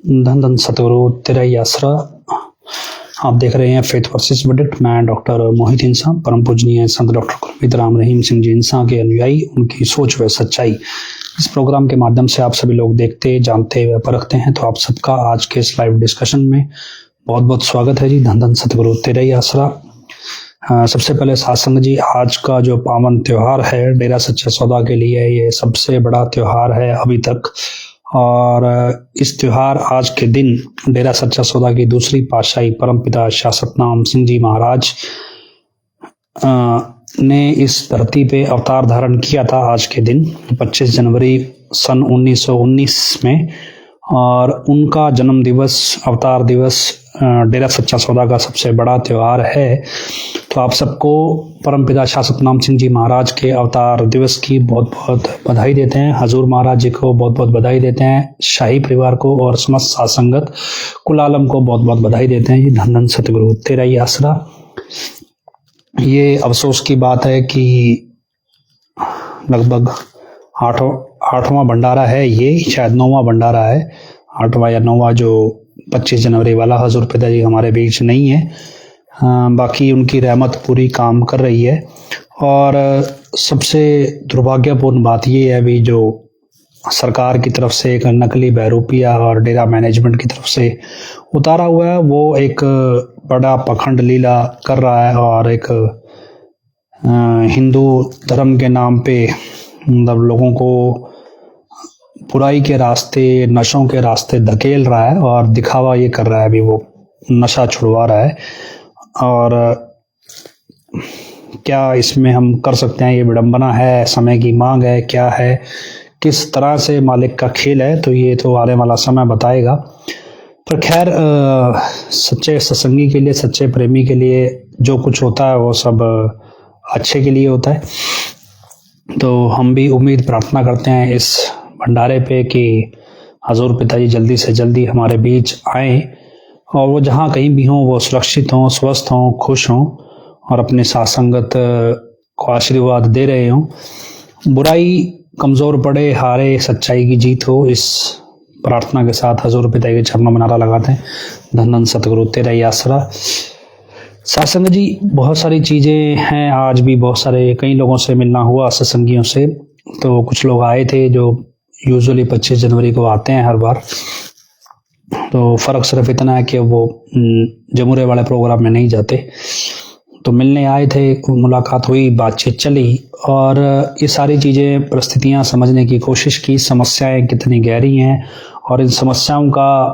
धन धन सतगुरु तेरा ही आसरा। आप देख रहे हैं फेथ वर्सेस वर्डिक्ट। मैं डॉक्टर मोहित इंसा, परम पूजनीय संत डॉक्टर कुलमीत राम रहीम सिंह जी इंसा के अनुयायी, उनकी सोच व सच्चाई इस प्रोग्राम के माध्यम से आप सभी लोग देखते, जानते व परखते हैं। तो आप सबका आज के इस लाइव डिस्कशन में बहुत बहुत स्वागत है जी। धन धन सतगुरु तेरा ही आसरा। सबसे पहले सासंग जी, आज का जो पावन त्योहार है डेरा सच्चा सौदा के लिए ये सबसे बड़ा त्योहार है अभी तक। और इस त्योहार आज के दिन डेरा सच्चा सौदा की दूसरी पातशाही परमपिता शासतनाम सिंह जी महाराज ने इस धरती पे अवतार धारण किया था आज के दिन 25 जनवरी सन 1919 में। और उनका जन्म दिवस, अवतार दिवस डेरा सच्चा सौदा का सबसे बड़ा त्योहार है। तो आप सबको परमपिता शासतनाम सिंह जी महाराज के अवतार दिवस की बहुत बहुत बधाई देते हैं। हजूर महाराज जी को बहुत बहुत बधाई देते हैं। शाही परिवार को और समस्त साध संगत कुल आलम को बहुत बहुत बधाई देते हैं। धन धन सतगुरु तेरा ही आसरा। ये अफसोस की बात है कि लगभग आठवां भंडारा है, ये शायद 9वां भंडारा है, 8वां या 9वां जो 25 जनवरी वाला हजूर पिताजी हमारे बीच नहीं है। बाकी उनकी रहमत पूरी काम कर रही है। और सबसे दुर्भाग्यपूर्ण बात ये है भी जो सरकार की तरफ से एक नकली बहरूपिया और डेरा मैनेजमेंट की तरफ से उतारा हुआ है, वो एक बड़ा पखंड लीला कर रहा है और एक हिंदू धर्म के नाम पे मतलब लोगों को बुराई के रास्ते, नशों के रास्ते धकेल रहा है और दिखावा ये कर रहा है भी वो नशा छुड़वा रहा है। और क्या इसमें हम कर सकते हैं? ये विडंबना है, समय की मांग है, क्या है, किस तरह से मालिक का खेल है, तो ये तो आने वाला समय बताएगा। पर खैर, सच्चे सत्संगी के लिए, सच्चे प्रेमी के लिए जो कुछ होता है वो सब अच्छे के लिए होता है। तो हम भी उम्मीद प्रार्थना करते हैं इस भंडारे पे कि हजूर पिताजी जल्दी से जल्दी हमारे बीच आए और वो जहाँ कहीं भी हों वो सुरक्षित हों, स्वस्थ हों, खुश हों और अपने साथ संगत को आशीर्वाद दे रहे हों। बुराई कमज़ोर पड़े, हारे, सच्चाई की जीत हो, इस प्रार्थना के साथ हजूर पिताजी के चरणों में नारा लगाते हैं, धन धन सतगुरु तेरा ही आसरा। सत्संग जी, बहुत सारी चीज़ें हैं। आज भी बहुत सारे कई लोगों से मिलना हुआ, सत्संगियों से। तो कुछ लोग आए थे जो यूजुअली 25 जनवरी को आते हैं हर बार। तो फ़र्क सिर्फ इतना है कि वो जमुरे वाले प्रोग्राम में नहीं जाते। तो मिलने आए थे, मुलाकात हुई, बातचीत चली और ये सारी चीज़ें, परिस्थितियाँ समझने की कोशिश की, समस्याएं कितनी गहरी हैं और इन समस्याओं का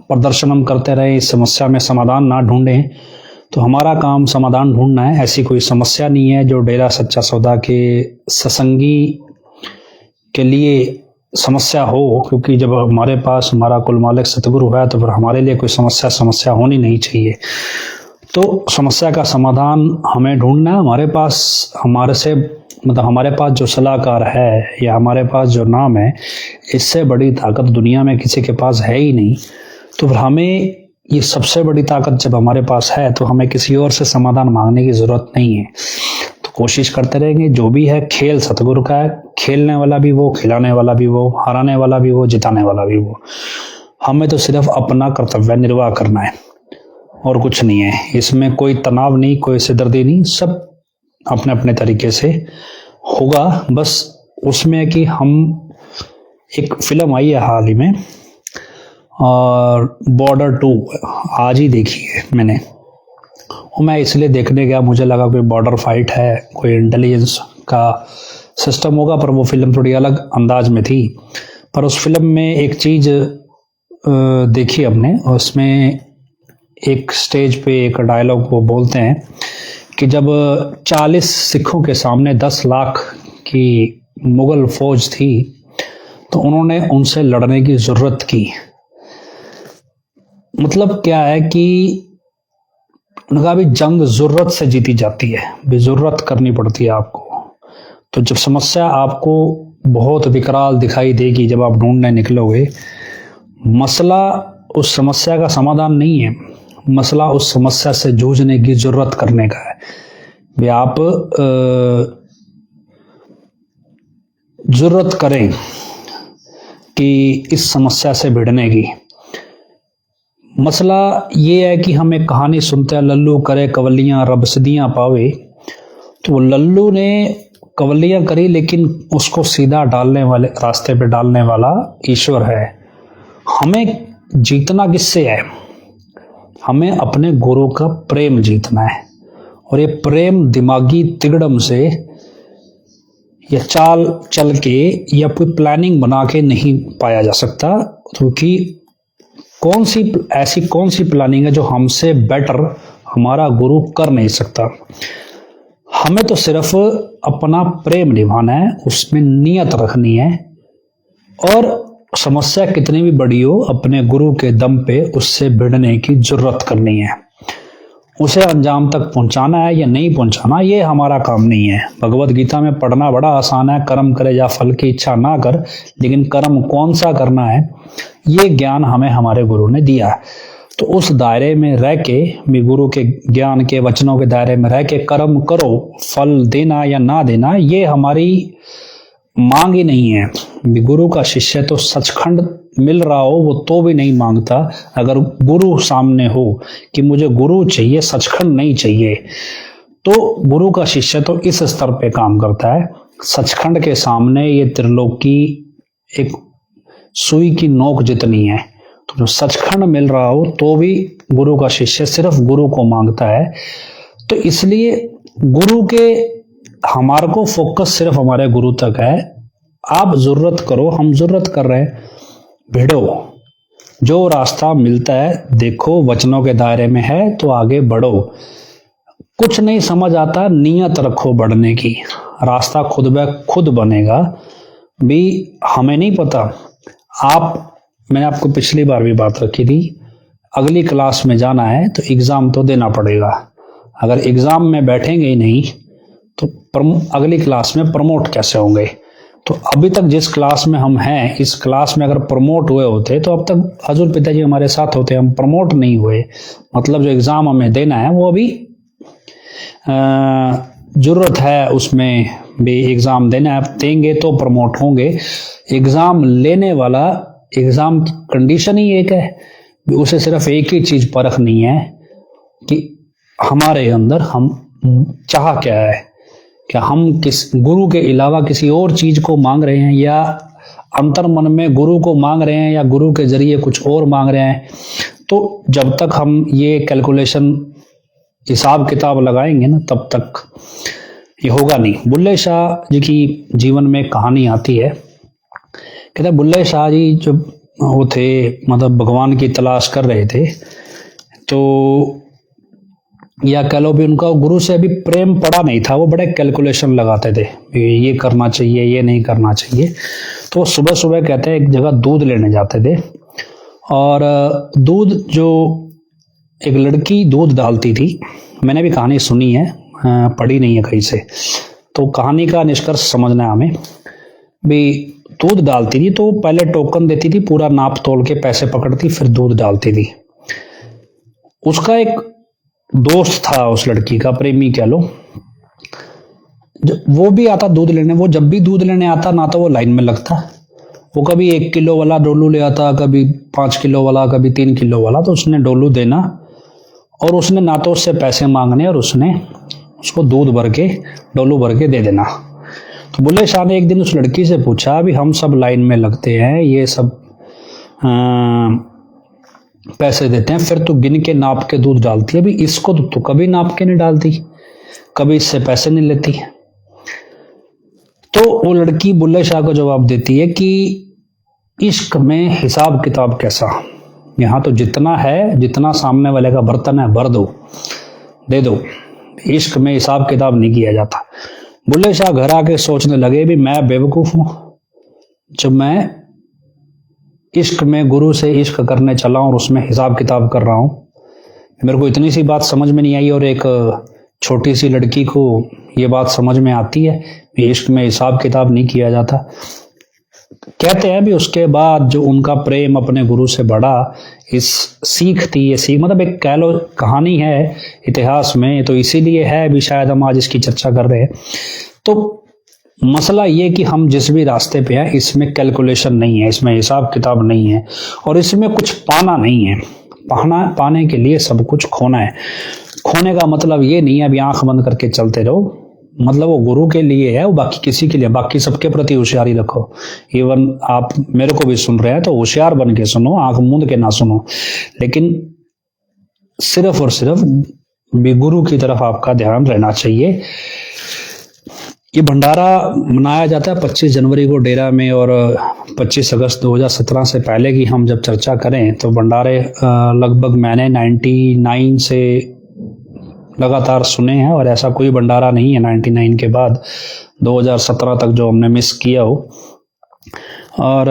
प्रदर्शन हम करते रहे, इस समस्या में समाधान ना ढूंढें। तो हमारा काम समाधान ढूंढना है। ऐसी कोई समस्या नहीं है जो डेरा सच्चा सौदा के सत्संगी के लिए समस्या हो, क्योंकि जब हमारे पास हमारा कुल मालिक सतगुरु है तो फिर हमारे लिए कोई समस्या होनी नहीं चाहिए। तो समस्या का समाधान हमें ढूंढना है। हमारे पास हमारे पास जो सलाहकार है या हमारे पास जो नाम है, इससे बड़ी ताकत दुनिया में किसी के पास है ही नहीं। तो फिर हमें ये सबसे बड़ी ताकत जब हमारे पास है तो हमें किसी और से समाधान मांगने की जरूरत नहीं है। तो कोशिश करते रहेंगे। जो भी है खेल सतगुरु का है, खेलने वाला भी वो, खिलाने वाला भी वो, हराने वाला भी वो, जिताने वाला भी वो। हमें तो सिर्फ अपना कर्तव्य निर्वाह करना है और कुछ नहीं है। इसमें कोई तनाव नहीं, कोई सिरदर्दी नहीं, सब अपने अपने तरीके से होगा। बस उसमें कि हम, एक फिल्म आई है हाल ही में और बॉर्डर 2 आज ही देखी है मैंने। और मैं इसलिए देखने गया, मुझे लगा कोई बॉर्डर फाइट है, कोई इंटेलिजेंस का सिस्टम होगा, पर वो फिल्म थोड़ी अलग अंदाज में थी। पर उस फिल्म में एक चीज़ देखी हमने, उसमें एक स्टेज पे एक डायलॉग वो बोलते हैं कि जब 40 सिखों के सामने 10 लाख की मुगल फौज थी तो उन्होंने उनसे लड़ने की ज़रूरत की। मतलब क्या है कि उनका भी जंग ज़रूरत से जीती जाती है, भी ज़रूरत करनी पड़ती है आपको। तो जब समस्या आपको बहुत विकराल दिखाई देगी, जब आप ढूंढने निकलोगे, मसला उस समस्या का समाधान नहीं है, मसला उस समस्या से जूझने की ज़रूरत करने का है। भी आप ज़रूरत करें कि इस समस्या से भिड़ने की, मसला ये है कि हम एक कहानी सुनते हैं, लल्लू करे कवलियां रब सदियां पावे। तो लल्लू ने कवलियां करी, लेकिन उसको सीधा डालने वाले, रास्ते पे डालने वाला ईश्वर है। हमें जीतना किससे है? हमें अपने गुरु का प्रेम जीतना है। और ये प्रेम दिमागी तिगड़म से या चाल चल के या कोई प्लानिंग बना के नहीं पाया जा सकता, क्योंकि कौन सी प्लानिंग है जो हमसे बेटर हमारा गुरु कर नहीं सकता। हमें तो सिर्फ अपना प्रेम निभाना है, उसमें नियत रखनी है, और समस्या कितनी भी बड़ी हो अपने गुरु के दम पे उससे भिड़ने की जरूरत करनी है। उसे अंजाम तक पहुंचाना है या नहीं पहुंचाना, ये हमारा काम नहीं है। भगवत गीता में पढ़ना बड़ा आसान है, कर्म करे या फल की इच्छा ना कर, लेकिन कर्म कौन सा करना है ये ज्ञान हमें हमारे गुरु ने दिया है। तो उस दायरे में रह के भी, गुरु के ज्ञान के वचनों के दायरे में रह के कर्म करो। फल देना या ना देना ये हमारी मांग ही नहीं है। गुरु का शिष्य तो सचखंड मिल रहा हो वो तो भी नहीं मांगता। अगर गुरु सामने हो कि मुझे गुरु चाहिए, सचखंड नहीं चाहिए, तो गुरु का शिष्य तो इस स्तर पे काम करता है। सचखंड के सामने ये त्रिलोकी एक सुई की नोक जितनी है। तो जो सचखंड मिल रहा हो तो भी गुरु का शिष्य सिर्फ गुरु को मांगता है। तो इसलिए गुरु के हमारे को फोकस सिर्फ हमारे गुरु तक है। आप जरूरत करो, हम जरूरत कर रहे हैं, भिड़ो, जो रास्ता मिलता है देखो, वचनों के दायरे में है तो आगे बढ़ो। कुछ नहीं समझ आता, नियत रखो बढ़ने की, रास्ता खुद ब खुद बनेगा। भी हमें नहीं पता, मैंने आपको पिछली बार भी बात रखी थी, अगली क्लास में जाना है तो एग्जाम तो देना पड़ेगा। अगर एग्जाम में बैठेंगे ही नहीं तो अगली क्लास में प्रमोट कैसे होंगे? तो अभी तक जिस क्लास में हम हैं, इस क्लास में अगर प्रमोट हुए होते तो अब तक हजूर पिताजी हमारे साथ होते। हम प्रमोट नहीं हुए, मतलब जो एग्जाम हमें देना है वो अभी जरूरत है, उसमें भी एग्जाम देना है, देंगे तो प्रमोट होंगे। एग्जाम लेने वाला, एग्जाम की कंडीशन ही एक है, उसे सिर्फ एक ही चीज परखनी है कि हमारे अंदर हम चाह क्या है, क्या हम किस गुरु के अलावा किसी और चीज को मांग रहे हैं, या अंतर मन में गुरु को मांग रहे हैं, या गुरु के जरिए कुछ और मांग रहे हैं। तो जब तक हम ये कैलकुलेशन, हिसाब किताब लगाएंगे ना, तब तक ये होगा नहीं। बुल्ले शाह जी की जीवन में कहानी आती है। कहते बुल्ले शाह जी जब वो थे, मतलब भगवान की तलाश कर रहे थे, तो या कह लो भी उनका गुरु से अभी प्रेम पड़ा नहीं था। वो बड़े कैलकुलेशन लगाते थे, ये करना चाहिए, ये नहीं करना चाहिए। तो सुबह सुबह कहते हैं एक जगह दूध लेने जाते थे, और दूध, जो एक लड़की दूध डालती थी, मैंने भी कहानी सुनी है, पढ़ी नहीं है कहीं से, तो कहानी का निष्कर्ष समझना है हमें। भी दूध डालती थी तो पहले टोकन देती थी, पूरा नाप तोल के पैसे पकड़ती, फिर दूध डालती थी। उसका एक दोस्त था उस लड़की का, प्रेमी कह लो, वो भी आता दूध लेने। वो जब भी दूध लेने आता ना तो वो लाइन में लगता, वो कभी 1 किलो वाला डोलू ले आता, कभी 5 किलो वाला, कभी 3 किलो वाला। तो उसने डोलू देना, और उसने ना तो उससे पैसे मांगने, और उसने उसको दूध भर के, डोलू भर के दे देना। तो बुल्ले शाह ने एक दिन उस लड़की से पूछा, भी हम सब लाइन में लगते हैं, ये सब पैसे देते हैं, फिर तू गिन के नाप के दूध डालती है, अभी इसको तो कभी नाप के नहीं डालती, कभी इससे पैसे नहीं लेती। तो वो लड़की बुल्ले शाह को जवाब देती है कि इश्क में हिसाब किताब कैसा, यहाँ तो जितना है, जितना सामने वाले का बर्तन है भर दो, दे दो, इश्क में हिसाब किताब नहीं किया जाता। बुल्ले शाह घर आके सोचने लगे, भी मैं बेवकूफ हूं जब मैं इश्क में गुरु से इश्क करने चला हूं और उसमें हिसाब किताब कर रहा हूं। मेरे को इतनी सी बात समझ में नहीं आई, और एक छोटी सी लड़की को ये बात समझ में आती है कि इश्क में हिसाब किताब नहीं किया जाता। कहते हैं भी उसके बाद जो उनका प्रेम अपने गुरु से बढ़ा, इस सीख थी, ये सीख मतलब एक कह लो कहानी है इतिहास में, तो इसीलिए है भी शायद हम आज इसकी चर्चा कर रहे हैं। तो मसला ये कि हम जिस भी रास्ते पे हैं, इसमें कैलकुलेशन नहीं है, इसमें हिसाब किताब नहीं है, और इसमें कुछ पाना नहीं है। पाने के लिए सब कुछ खोना है। खोने का मतलब ये नहीं है अभी आंख बंद करके चलते रहो, मतलब वो गुरु के लिए है, वो बाकी किसी के लिए, बाकी सबके प्रति होशियारी रखो। इवन आप मेरे को भी सुन रहे हैं तो होशियार बन के सुनो, आंख मूंद के ना सुनो, लेकिन सिर्फ और सिर्फ भी गुरु की तरफ आपका ध्यान रहना चाहिए। ये भंडारा मनाया जाता है 25 जनवरी को डेरा में, और 25 अगस्त 2017 से पहले की हम जब चर्चा करें तो भंडारे लगभग मैंने 99 से लगातार सुने हैं, और ऐसा कोई भंडारा नहीं है 99 के बाद 2017 तक जो हमने मिस किया हो। और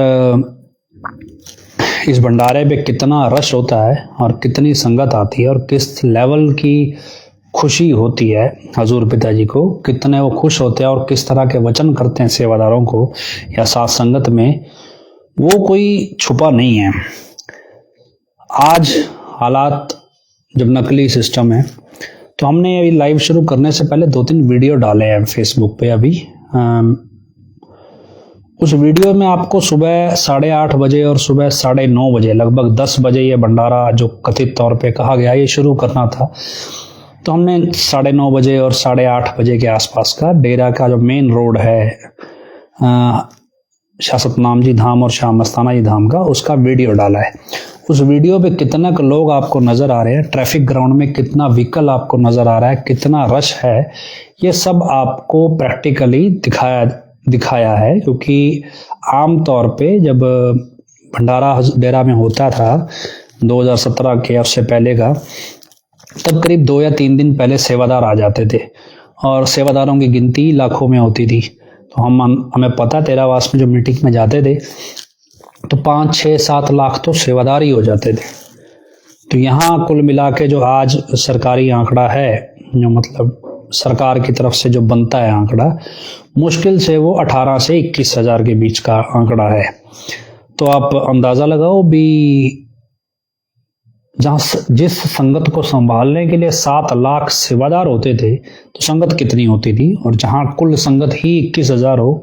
इस भंडारे पे कितना रश होता है और कितनी संगत आती है और किस लेवल की खुशी होती है हजूर पिताजी को, कितने वो खुश होते हैं और किस तरह के वचन करते हैं सेवादारों को या साथ संगत में, वो कोई छुपा नहीं है। आज हालात जब नकली सिस्टम है तो हमने अभी लाइव शुरू करने से पहले 2-3 वीडियो डाले हैं फेसबुक पे अभी। उस वीडियो में आपको सुबह 8:30 बजे और सुबह 9:30 बजे, लगभग 10 बजे ये भंडारा जो कथित तौर पे कहा गया ये शुरू करना था, तो हमने 9:30 बजे और 8:30 बजे के आसपास का डेरा का जो मेन रोड है शाह सतनाम जी धाम और शाह मस्ताना जी धाम का, उसका वीडियो डाला है। उस वीडियो पे कितना लोग आपको नजर आ रहे हैं, ट्रैफिक ग्राउंड में कितना व्हीकल आपको नजर आ रहा है, कितना रश है, ये सब आपको प्रैक्टिकली दिखाया है। क्योंकि आम तौर पे जब भंडारा डेरा में होता था 2017 के उससे पहले का, तब करीब 2 या 3 दिन पहले सेवादार आ जाते थे और सेवादारों की गिनती लाखों में होती थी। तो हमें पता, तेरावास में जो मीटिंग में जाते थे तो 5, 6, 7 लाख तो सेवादार ही हो जाते थे। तो यहाँ कुल मिला के जो आज सरकारी आंकड़ा है, जो मतलब सरकार की तरफ से जो बनता है आंकड़ा, मुश्किल से वो 18 से 21 हजार के बीच का आंकड़ा है। तो आप अंदाजा लगाओ भी, जहाँ जिस संगत को संभालने के लिए 7 लाख सेवादार होते थे तो संगत कितनी होती थी, और जहाँ कुल संगत ही 21 हजार हो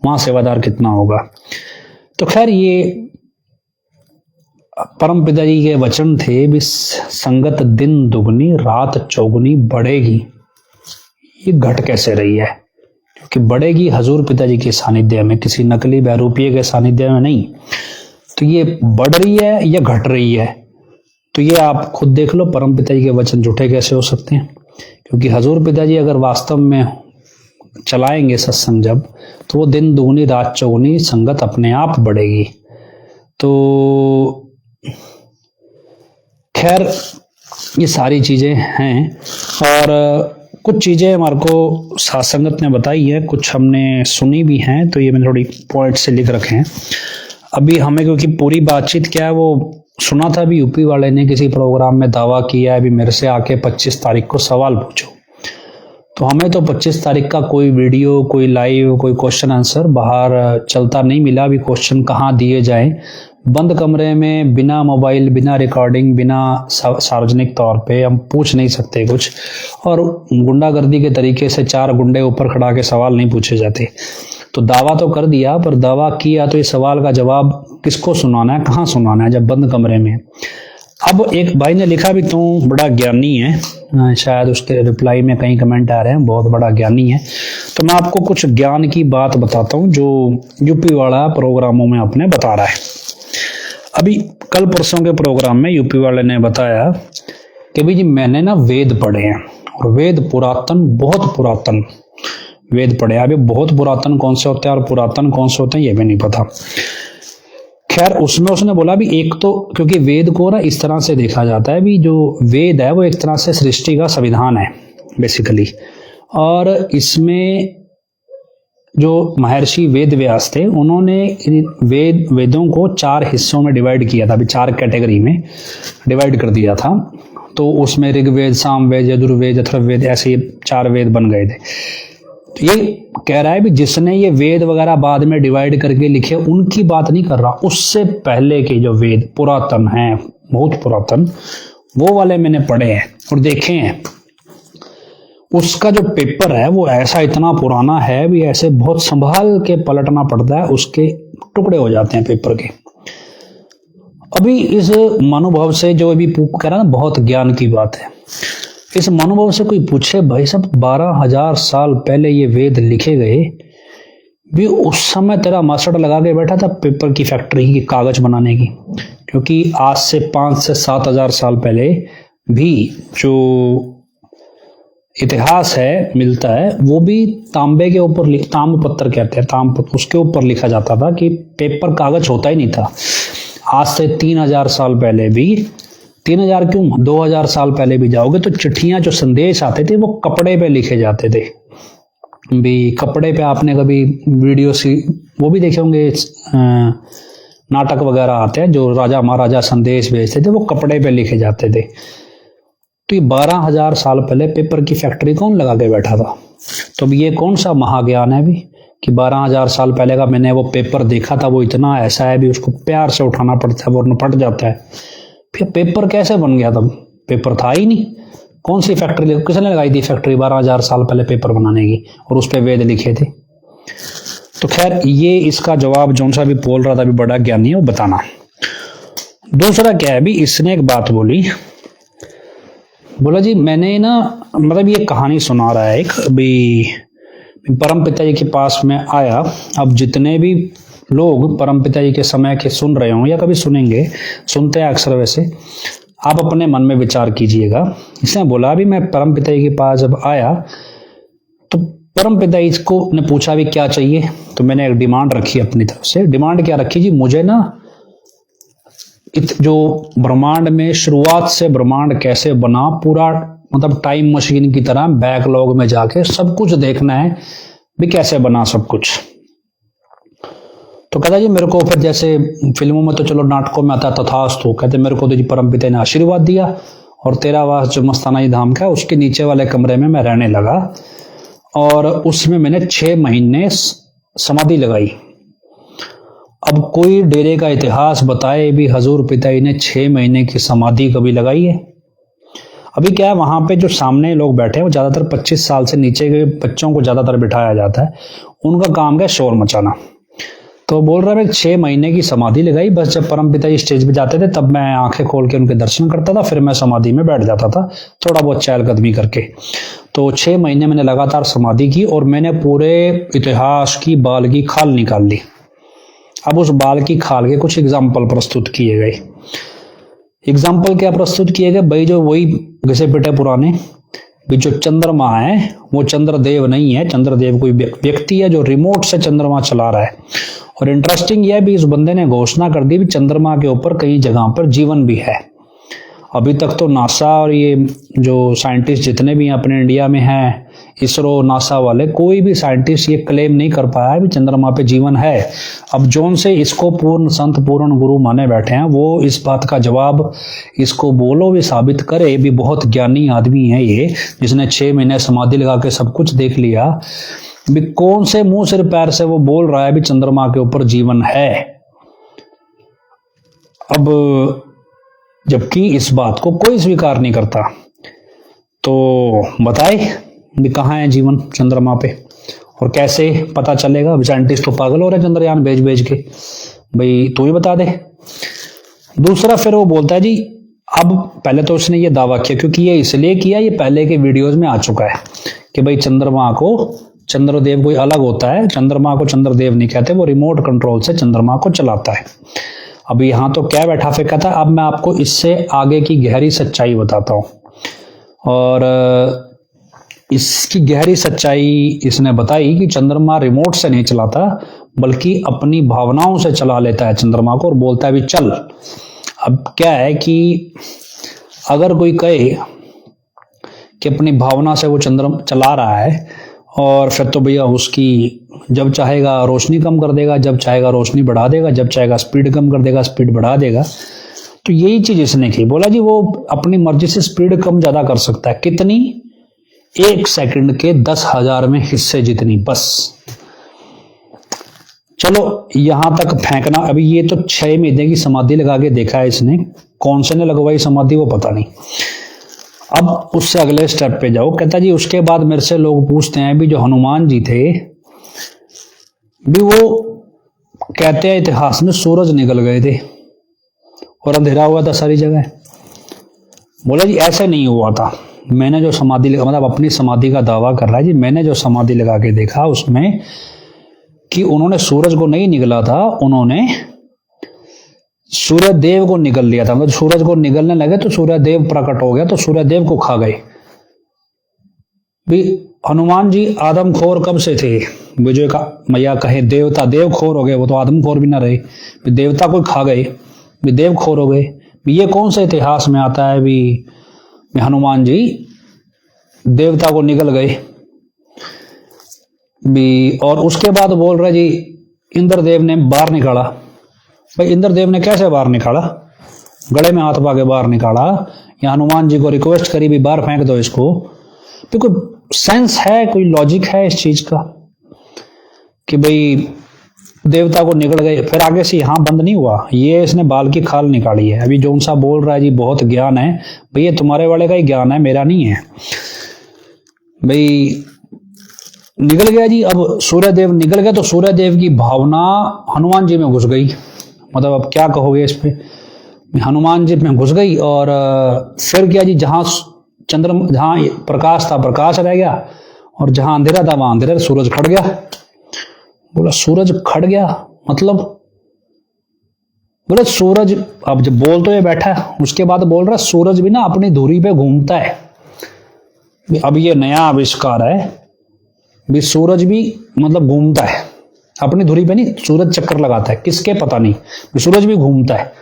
वहाँ सेवादार कितना होगा। तो खैर ये परम पिताजी के वचन थे भी संगत दिन दुगनी रात चौगुनी बढ़ेगी। ये घट कैसे रही है? क्योंकि बढ़ेगी हजूर पिताजी के सानिध्य में, किसी नकली बहरूपिये के सानिध्य में नहीं। तो ये बढ़ रही है या घट रही है, तो ये आप खुद देख लो, परम पिताजी के वचन झूठे कैसे हो सकते हैं। क्योंकि हजूर पिताजी अगर वास्तव में चलाएंगे सत्संग जब, तो वो दिन दुगनी रात चौगुनी संगत अपने आप बढ़ेगी। तो खैर ये सारी चीजें हैं, और कुछ चीजें हमारे को साथ संगत ने बताई है, कुछ हमने सुनी भी हैं, तो ये मैंने थोड़ी पॉइंट से लिख रखे हैं अभी हमें। क्योंकि पूरी बातचीत क्या है, वो सुना था भी, यूपी वाले ने किसी प्रोग्राम में दावा किया है भी मेरे से आके 25 तारीख को सवाल पूछो। तो हमें तो 25 तारीख का कोई वीडियो, कोई लाइव, कोई क्वेश्चन आंसर बाहर चलता नहीं मिला। भी क्वेश्चन कहाँ दिए जाएं, बंद कमरे में बिना मोबाइल, बिना रिकॉर्डिंग, बिना सार्वजनिक तौर पे हम पूछ नहीं सकते कुछ, और गुंडागर्दी के तरीके से 4 गुंडे ऊपर खड़ा के सवाल नहीं पूछे जाते। तो दावा तो कर दिया, पर दावा किया तो इस सवाल का जवाब किसको सुनाना है, कहाँ सुनाना है, जब बंद कमरे में। अब एक भाई ने लिखा भी तू बड़ा ज्ञानी है, शायद उसके रिप्लाई में कई कमेंट आ रहे हैं बहुत बड़ा ज्ञानी है। तो मैं आपको कुछ ज्ञान की बात बताता हूँ जो यूपी वाला प्रोग्रामों में अपने बता रहा है। अभी कल परसों के प्रोग्राम में यूपी वाले ने बताया कि भाई जी मैंने ना वेद पढ़े हैं, और वेद पुरातन, बहुत पुरातन वेद पढ़े। अभी बहुत पुरातन कौन से होते हैं और पुरातन कौन से होते हैं ये भी नहीं पता। खैर उसमें उसने बोला भी एक तो, क्योंकि वेद को ना इस तरह से देखा जाता है भी, जो वेद है वो एक तरह से सृष्टि का संविधान है बेसिकली, और इसमें जो महर्षि वेद व्यास थे उन्होंने वेदों को 4 हिस्सों में डिवाइड किया था, अभी 4 कैटेगरी में डिवाइड कर दिया था। तो उसमें ऋग्वेद, सामवेद, यजुर्वेद, अथर्ववेद, ऐसे 4 वेद बन गए थे। तो ये कह रहा है भी जिसने ये वेद वगैरह बाद में डिवाइड करके लिखे उनकी बात नहीं कर रहा, उससे पहले के जो वेद पुरातन हैं, बहुत पुरातन, वो वाले मैंने पढ़े हैं और देखे हैं। उसका जो पेपर है वो ऐसा इतना पुराना है भी, ऐसे बहुत संभाल के पलटना पड़ता है, उसके टुकड़े हो जाते हैं पेपर के। अभी इस मनोभाव से जो अभी कह रहा ना, बहुत ज्ञान की बात है। इस मनोभाव से कोई पूछे भाई साहब 12,000 साल पहले ये वेद लिखे गए भी, उस समय तेरा मास्टर लगा के बैठा था पेपर की फैक्ट्री की, कागज बनाने की। क्योंकि आज से 5 से 7,000 साल पहले भी जो इतिहास है मिलता है वो भी तांबे के ऊपर, ताम्रपत्र कहते हैं, ताम्रपत्र, उसके ऊपर लिखा जाता था कि पेपर, कागज होता ही नहीं था। आज से 3,000 साल पहले भी, 3,000 क्यों, 2,000 साल पहले भी जाओगे तो चिट्ठियां, जो संदेश आते थे वो कपड़े पे लिखे जाते थे भी। कपड़े पे आपने कभी वीडियो सी वो भी देखे होंगे, नाटक वगैरह आते हैं जो राजा महाराजा संदेश भेजते थे, वो कपड़े पे लिखे जाते थे। तो ये 12,000 साल पहले पेपर की फैक्ट्री कौन लगा के बैठा था? तो अब ये कौन सा महाज्ञान है भी कि 12,000 साल पहले का मैंने वो पेपर देखा था, वो इतना ऐसा है भी, उसको प्यार से उठाना पड़ता है वरना फट जाता है। फिर पेपर कैसे बन गया? तब पेपर था ही नहीं। कौन सी फैक्ट्री, किसने लगाई थी फैक्ट्री 12,000 साल पहले पेपर बनाने की, और उस पर वेद लिखे थे? तो खैर, ये इसका जवाब जौन सा भी बोल रहा था, अभी बड़ा ज्ञानी है, वो बताना। दूसरा क्या है भी, इसने एक बात बोली, बोला जी मैंने ना, मतलब ये कहानी सुना रहा है एक, अभी परम पिता जी के पास में आया। अब जितने भी लोग परम पिता जी के समय के सुन रहे हों या कभी सुनेंगे, सुनते हैं अक्सर, वैसे आप अपने मन में विचार कीजिएगा। इसने बोला अभी मैं परम पिता जी के पास जब आया तो परम पिता जी को ने पूछा भी क्या चाहिए, तो मैंने एक डिमांड रखी अपनी तरफ से। डिमांड क्या रखी जी? मुझे ना जो ब्रह्मांड में शुरुआत से ब्रह्मांड कैसे बना, पूरा मतलब टाइम मशीन की तरह बैकलॉग में जाके सब कुछ देखना है भी, कैसे बना सब कुछ। तो कहता जी मेरे को, फिर जैसे फिल्मों में तो चलो नाटकों में आता तथास्तु, कहते मेरे को तो जी परम पिता ने आशीर्वाद दिया और तेरा वास जो मस्ताना धाम का उसके नीचे वाले कमरे में मैं रहने लगा, और उसमें मैंने 6 महीने समाधि लगाई। अब कोई डेरे का इतिहास बताए भी हजूर पिताजी ने 6 महीने की समाधि कभी लगाई है? अभी क्या है, वहां पे जो सामने लोग बैठे हैं वो ज्यादातर 25 साल से नीचे के बच्चों को ज्यादातर बिठाया जाता है, उनका काम है शोर मचाना। तो बोल रहा है 6 महीने की समाधि लगाई, बस जब परम पिताजी स्टेज पे जाते थे तब मैं आंखें खोल के उनके दर्शन करता था, फिर मैं समाधि में बैठ जाता था थोड़ा बहुत चहलकदमी करके। तो 6 महीने मैंने लगातार समाधि की और मैंने पूरे इतिहास की बाल की खाल निकाल ली। अब उस बाल की खाल के कुछ एग्जाम्पल प्रस्तुत किए गए। एग्जाम्पल क्या प्रस्तुत किए गए भाई? जो वही घिसे पिटे पुराने भी, जो चंद्रमा है वो चंद्रदेव नहीं है, चंद्रदेव कोई व्यक्ति है जो रिमोट से चंद्रमा चला रहा है। और इंटरेस्टिंग यह भी, इस बंदे ने घोषणा कर दी भी चंद्रमा के ऊपर कई जगह पर जीवन भी है। अभी तक तो नासा और ये जो साइंटिस्ट जितने भी अपने इंडिया में हैं, इसरो, नासा वाले, कोई भी साइंटिस्ट ये क्लेम नहीं कर पाया है भी चंद्रमा पे जीवन है। अब जोन से इसको पूर्ण संत पूर्ण गुरु माने बैठे हैं, वो इस बात का जवाब इसको बोलो भी, साबित करे भी। बहुत ज्ञानी आदमी है ये, जिसने 6 महीने समाधि लगा के सब कुछ देख लिया भी। कौन से मुंह सिर पैर से वो बोल रहा है भी चंद्रमा के ऊपर जीवन है? अब जबकि इस बात को कोई स्वीकार नहीं करता, तो बताए भी कहाँ है जीवन चंद्रमा पे और कैसे पता चलेगा? साइंटिस्ट तो पागल हो रहे हैं चंद्रयान भेज भेज के, भाई तू ही बता दे। दूसरा फिर वो बोलता है जी, अब पहले तो उसने ये दावा किया, क्योंकि ये इसलिए किया, ये पहले के वीडियोस में आ चुका है कि भाई चंद्रमा को चंद्रदेव कोई अलग होता है, चंद्रमा को चंद्रदेव नहीं कहते, वो रिमोट कंट्रोल से चंद्रमा को चलाता है। अब यहां तो क्या बैठा फेंका था, अब मैं आपको इससे आगे की गहरी सच्चाई बताता हूं। और इसकी गहरी सच्चाई इसने बताई कि चंद्रमा रिमोट से नहीं चलाता, बल्कि अपनी भावनाओं से चला लेता है चंद्रमा को और बोलता है भी चल। अब क्या है कि अगर कोई कहे कि अपनी भावना से वो चंद्रमा चला रहा है, और फिर तो भैया उसकी जब चाहेगा रोशनी कम कर देगा, जब चाहेगा रोशनी बढ़ा देगा, जब चाहेगा स्पीड कम कर देगा, स्पीड बढ़ा देगा। तो यही चीज इसने की। बोला जी वो अपनी मर्जी से स्पीड कम ज्यादा कर सकता है। कितनी? 1 सेकंड के 10,000 में हिस्से जितनी, बस। चलो यहां तक फेंकना। अभी ये तो 6 महीने की समाधि लगा के देखा है इसने, कौन से ने लगवाई समाधि वो पता नहीं। अब उससे अगले स्टेप पे जाओ। कहता जी उसके बाद मेरे से लोग पूछते हैं भी जो हनुमान जी थे भी, वो कहते हैं इतिहास में सूरज निकल गए थे और अंधेरा हुआ था सारी जगह। बोला जी ऐसे नहीं हुआ था, मैंने जो समाधि लगा, मतलब अपनी समाधि का दावा कर रहा है जी, मैंने जो समाधि लगा के देखा उसमें कि उन्होंने सूरज को नहीं निगला था, उन्होंने सूर्य देव को निगल लिया था। मतलब सूरज को निगलने लगे तो सूर्य देव प्रकट हो गया, तो सूर्य देव को खा गए। भी हनुमान जी आदमखोर कब से थे, विजय का मैया कहे देवता देवखोर हो गए, वो तो आदमखोर भी ना रहे, देवता को खा गए, भी देवखोर हो गए। ये कौन से इतिहास में आता है भी हनुमान जी देवता को निगल गए भी। और उसके बाद बोल रहे जी इंद्रदेव ने बाहर निकाला। भाई इंद्रदेव ने कैसे बाहर निकाला, गले में हाथ पा के बाहर निकाला, या हनुमान जी को रिक्वेस्ट करी भी बाहर फेंक दो इसको। तो कोई सेंस है, कोई लॉजिक है इस चीज का कि भाई देवता को निकल गए। फिर आगे से यहां बंद नहीं हुआ, ये इसने बाल की खाल निकाली है। अभी जो सा बोल रहा है जी बहुत ज्ञान है, भाई ये तुम्हारे वाले का ही ज्ञान है, मेरा नहीं है भाई। निकल गया जी, अब सूर्यदेव निकल गया तो सूर्यदेव की भावना हनुमान जी में घुस गई। मतलब अब क्या कहोगे इस पे, हनुमान जी में घुस गई। और फिर क्या जी, जहां जहां प्रकाश था प्रकाश रह गया, और जहां अंधेरा था वहां अंधेरा, सूरज खड़ गया। बोला सूरज खड़ गया मतलब, बोले सूरज, अब जब बोल तो ये बैठा है, उसके बाद बोल रहा सूरज भी ना अपनी धुरी पे घूमता है। अब ये नया आविष्कार है भी, सूरज भी मतलब घूमता है अपनी धुरी पे, नहीं सूरज चक्कर लगाता है, किसके पता नहीं, सूरज भी घूमता है।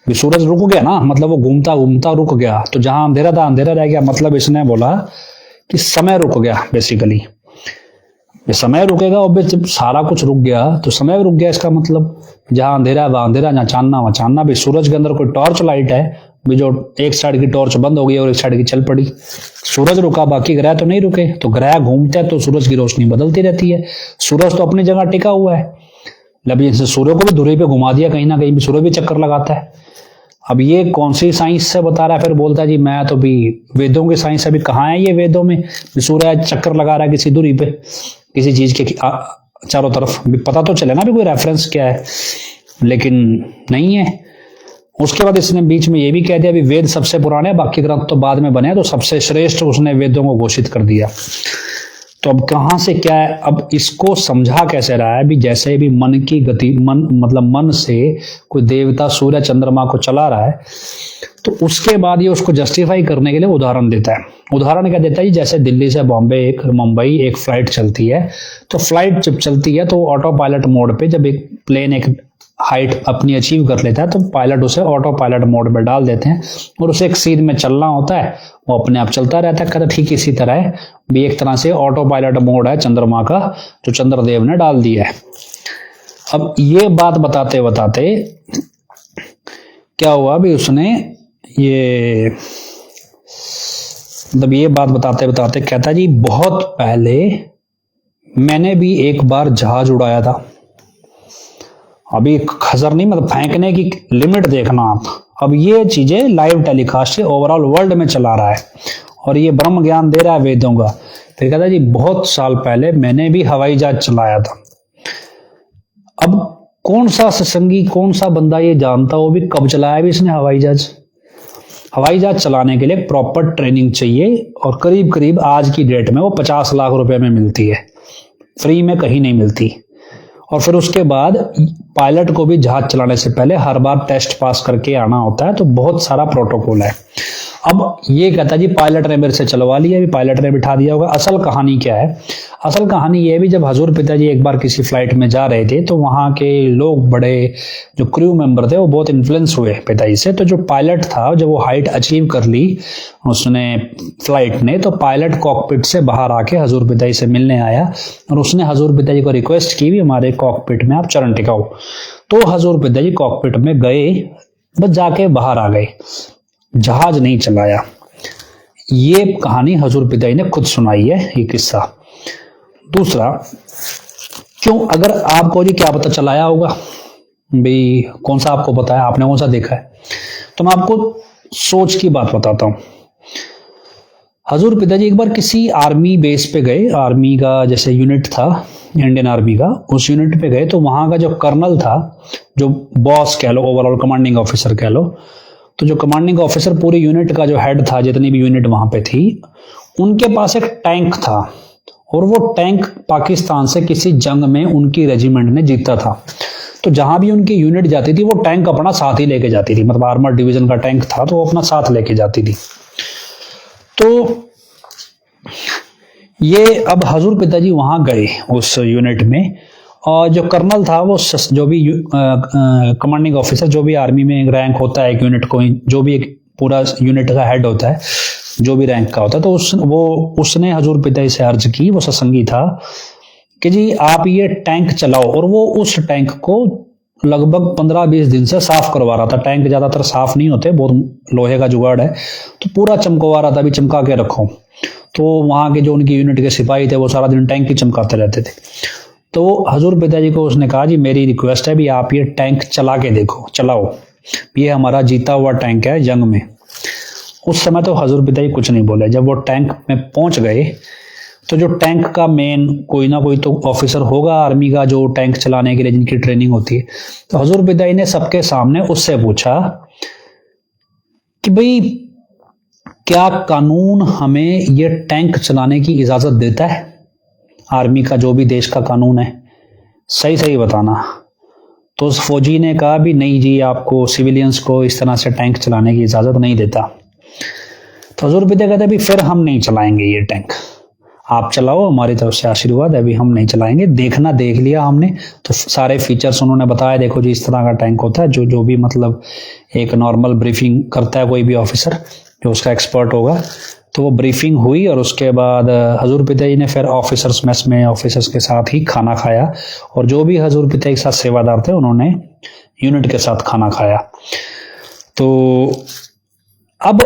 भी सूरज रुक गया ना, मतलब वो घूमता घूमता रुक गया, तो जहां अंधेरा था अंधेरा रह गया। मतलब इसने बोला कि समय रुक गया बेसिकली। ये समय रुकेगा, और जब सारा कुछ रुक गया तो समय रुक गया। इसका मतलब जहां अंधेरा वहां अंधेरा, जहां चांदना वहां चांदना। भी सूरज के अंदर कोई टॉर्च लाइट है भी, जो एक साइड की टॉर्च बंद हो गई और एक साइड की चल पड़ी, सूरज रुका, बाकी ग्रह तो नहीं रुके। तो ग्रह घूमते हैं तो सूरज की रोशनी बदलती रहती है, सूरज तो अपनी जगह टिका हुआ है। अभी सूर्य को भी धुरी पे घुमा दिया कहीं ना कहीं, भी सूर्य भी चक्कर लगाता है। अब ये कौन सी साइंस से बता रहा है, फिर बोलता है जी मैं तो भी वेदों की साइंस। अभी कहाँ है ये वेदों में, सूर्य चक्कर लगा रहा है किसी दूरी पे, किसी चीज के चारों तरफ, भी पता तो चले ना भी कोई रेफरेंस क्या है, लेकिन नहीं है। उसके बाद इसने बीच में ये भी कह दिया भी वेद सबसे पुराने, बाकी ग्रंथ तो बाद में बने, तो सबसे श्रेष्ठ उसने वेदों को घोषित कर दिया। तो अब कहां से क्या है, अब इसको समझा कैसे रहा है भी, जैसे भी मन की गति, मन मतलब मन से कोई देवता सूर्य चंद्रमा को चला रहा है, तो उसके बाद ये उसको जस्टिफाई करने के लिए उदाहरण देता है। उदाहरण क्या देता है, जैसे दिल्ली से बॉम्बे मुंबई एक फ्लाइट चलती है, तो फ्लाइट जब चलती है तो ऑटो पायलट मोड पे, जब एक प्लेन एक हाइट अपनी अचीव कर लेता है तो पायलट उसे ऑटो पायलट मोड पे डाल देते हैं, और उसे एक सीध में चलना होता है, वो अपने आप चलता रहता है। कहता ठीक इसी तरह है भी, एक तरह से ऑटो पायलट मोड है चंद्रमा का, जो चंद्रदेव ने डाल दिया है। अब ये बात बताते बताते क्या हुआ भी, उसने ये मतलब ये बात बताते बताते कहता जी बहुत पहले मैंने भी एक बार जहाज उड़ाया था। अभी खसर नहीं, मतलब फेंकने की लिमिट देखना आप। अब ये चीजें लाइव टेलीकास्ट से ओवरऑल वर्ल्ड में चला रहा है, और ये ब्रह्म ज्ञान दे रहा है वेदों का। फिर कहता है जी बहुत साल पहले मैंने भी हवाई जहाज चलाया था। अब कौन सा सत्संगी, कौन सा बंदा ये जानता हो भी कब चलाया भी इसने हवाई जहाज। हवाई जहाज चलाने के लिए प्रॉपर ट्रेनिंग चाहिए, और करीब करीब आज की डेट में वो 50 लाख रुपए में मिलती है, फ्री में कहीं नहीं मिलती। और फिर उसके बाद पायलट को भी जहाज चलाने से पहले हर बार टेस्ट पास करके आना होता है, तो बहुत सारा प्रोटोकॉल है। अब ये कहता है जी पायलट ने मेरे से चलवा लिया, भी पायलट ने बिठा दिया होगा। असल कहानी क्या है, असल कहानी ये भी, जब हजूर पिताजी एक बार किसी फ्लाइट में जा रहे थे, तो वहां के लोग, बड़े जो क्रू मेंबर थे, वो बहुत इन्फ्लुएंस हुए पिताजी से। तो जो पायलट था, जब वो हाइट अचीव कर ली उसने फ्लाइट ने, तो पायलट कॉकपिट से बाहर आके हजूर पिताजी से मिलने आया, और उसने हजूर पिताजी को रिक्वेस्ट की भी हमारे कॉकपिट में आप चरण टिकाओ। तो हजूर पिताजी कॉकपिट में गए, बस जाके बाहर आ गए, जहाज नहीं चलाया। ये कहानी हजूर पिताजी ने खुद सुनाई है, ये किस्सा। दूसरा, क्यों, अगर आपको जी क्या पता चलाया होगा भाई, कौन सा आपको पता है, आपने कौन सा देखा है, तो मैं आपको सोच की बात बताता हूं। हजूर पिताजी एक बार किसी आर्मी बेस पे गए, आर्मी का जैसे यूनिट था इंडियन आर्मी का, उस यूनिट पे गए, तो वहां का जो कर्नल था जो बॉस कह लो, ओवरऑल कमांडिंग ऑफिसर कह लो। तो जो कमांडिंग ऑफिसर पूरी यूनिट का जो हेड था, जितनी भी यूनिट वहां पे थी, उनके पास एक टैंक था और वो टैंक पाकिस्तान से किसी जंग में उनकी रेजिमेंट ने जीता था। तो जहां भी उनकी यूनिट जाती थी वो टैंक अपना साथ ही लेके जाती थी, मतलब आर्मर डिवीजन का टैंक था तो वो अपना साथ लेके जाती थी। तो ये अब हजूर पिताजी वहां गए उस यूनिट में, और जो कर्नल था वो जो भी कमांडिंग ऑफिसर, जो भी आर्मी में रैंक होता है एक यूनिट को, जो भी एक पूरा यूनिट का हेड होता है, जो भी रैंक का होता है, तो उसने हजूर पिताजी से अर्ज की, वो सत्संगी था, कि जी आप ये टैंक चलाओ। और वो उस टैंक को लगभग 15-20 दिन से साफ करवा रहा था। टैंक ज्यादातर साफ नहीं होते, बहुत लोहे का जुगाड़ है, तो पूरा चमकवा रहा था, अभी चमका के रखो। तो वहां के जो उनकी यूनिट के सिपाही थे वो सारा दिन टैंक ही चमकाते रहते थे। तो हजूर पिताजी को उसने कहा, जी मेरी रिक्वेस्ट है भी आप ये टैंक चला के देखो, चलाओ, ये हमारा जीता हुआ टैंक है जंग में। उस समय तो हजूर पिताजी कुछ नहीं बोले। जब वो टैंक में पहुंच गए तो जो टैंक का मेन कोई ना कोई तो ऑफिसर होगा आर्मी का, जो टैंक चलाने के लिए जिनकी ट्रेनिंग होती है, तो हजूर पिताजी ने सबके सामने उससे पूछा कि भाई क्या कानून हमें ये टैंक चलाने की इजाजत देता है? आर्मी का जो भी देश का कानून है, सही सही बताना। तो उस फौजी ने कहा भी नहीं जी, आपको सिविलियंस को इस तरह से टैंक चलाने की इजाजत नहीं देता। तो हजूर पिता कहते भी फिर हम नहीं चलाएंगे ये टैंक, आप चलाओ, हमारी तरफ से आशीर्वाद है, अभी हम नहीं चलाएंगे। देखना देख लिया हमने, तो सारे फीचर्स उन्होंने बताया, देखो जी इस तरह का टैंक होता है, जो भी मतलब एक नॉर्मल ब्रीफिंग करता है कोई भी ऑफिसर जो उसका एक्सपर्ट होगा। तो वो ब्रीफिंग हुई और उसके बाद हजूर पिताजी ने फिर ऑफिसर्स मेस में ऑफिसर्स के साथ ही खाना खाया, और जो भी हजूर पिताजी के साथ सेवादार थे उन्होंने यूनिट के साथ खाना खाया। तो अब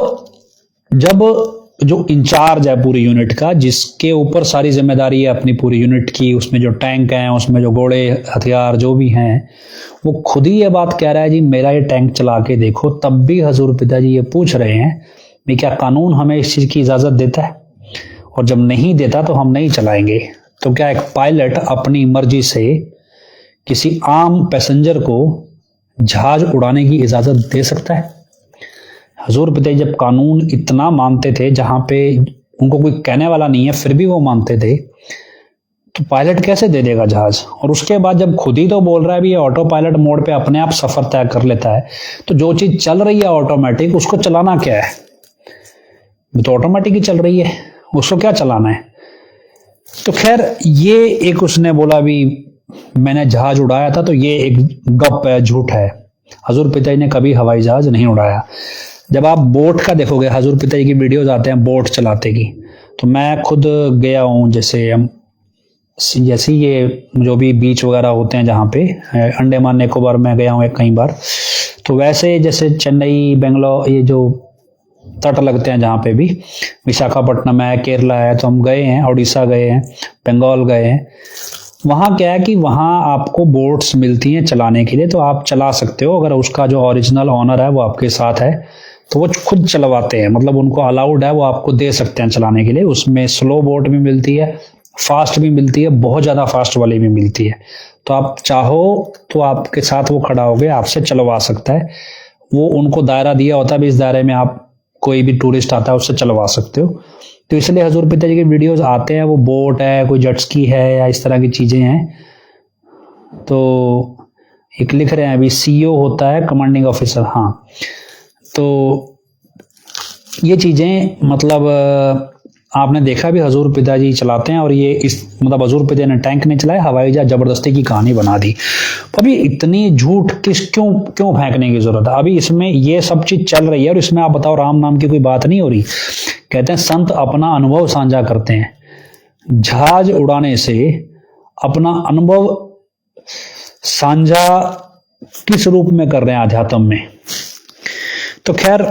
जब जो इंचार्ज है पूरी यूनिट का, जिसके ऊपर सारी जिम्मेदारी है अपनी पूरी यूनिट की, उसमें जो टैंक हैं, उसमें जो घोड़े हथियार जो भी हैं, वो खुद ही ये बात कह रहा है जी मेरा ये टैंक चला के देखो। तब भी हजूर पिताजी ये पूछ रहे हैं भी क्या कानून हमें इस चीज की इजाजत देता है, और जब नहीं देता तो हम नहीं चलाएंगे। तो क्या एक पायलट अपनी मर्जी से किसी आम पैसेंजर को जहाज उड़ाने की इजाजत दे सकता है? हजूर पिताजी जब कानून इतना मानते थे, जहां पे उनको कोई कहने वाला नहीं है फिर भी वो मानते थे, तो पायलट कैसे दे देगा जहाज? और उसके बाद जब खुद ही तो बोल रहा है भी ये ऑटो पायलट मोड पे अपने आप सफर तय कर लेता है, तो जो चीज चल रही है ऑटोमेटिक, उसको चलाना क्या है? तो ऑटोमेटिक ही चल रही है, उसको क्या चलाना है? तो खैर ये एक उसने बोला भी मैंने जहाज उड़ाया था, तो ये एक गप है, झूठ है। हजूर पिताजी ने कभी हवाई जहाज नहीं उड़ाया। जब आप बोट का देखोगे, हजूर पिताजी की वीडियोज आते हैं बोट चलाते की, तो मैं खुद गया हूँ, जैसे ये जो भी बीच वगैरह होते हैं जहाँ पे अंडमान निकोबार में गया हूँ कई बार, तो वैसे जैसे चेन्नई बेंगलोर ये जो तट लगते हैं जहाँ पे भी, विशाखापट्टनम है, केरला है, तो हम गए हैं, उड़ीसा गए हैं, बंगाल गए हैं। वहाँ क्या है कि वहाँ आपको बोट्स मिलती हैं चलाने के लिए, तो आप चला सकते हो। अगर उसका जो ओरिजिनल ऑनर है वो आपके साथ है तो वो खुद चलवाते हैं, मतलब उनको अलाउड है, वो आपको दे सकते हैं चलाने के लिए। उसमें स्लो बोट भी मिलती है, फास्ट भी मिलती है, बहुत ज़्यादा फास्ट वाली भी मिलती है। तो आप चाहो तो आपके साथ वो खड़ा हो गया, आपसे चलवा सकता है। वो उनको दायरा दिया होता है भी इस दायरे में आप कोई भी टूरिस्ट आता है उससे चलवा सकते हो। तो इसलिए हजूर पिताजी के वीडियोस आते हैं, वो बोट है, कोई जेटस्की है या इस तरह की चीज़ें हैं। तो एक लिख रहे हैं अभी सीईओ होता है कमांडिंग ऑफिसर, हाँ। तो ये चीज़ें मतलब आपने देखा भी हजूर पिताजी चलाते हैं, और ये इस मतलब हजूर पिताजी ने टैंक नहीं चलाया, हवाई जहाज जबरदस्ती की कहानी बना दी। अभी इतनी झूठ क्यों फेंकने की जरूरत है? अभी इसमें ये सब चीज चल रही है और इसमें आप बताओ राम नाम की कोई बात नहीं हो रही। कहते हैं संत अपना अनुभव साझा करते हैं, जहाज उड़ाने से अपना अनुभव साझा किस रूप में कर रहे हैं अध्यात्म में। तो खैर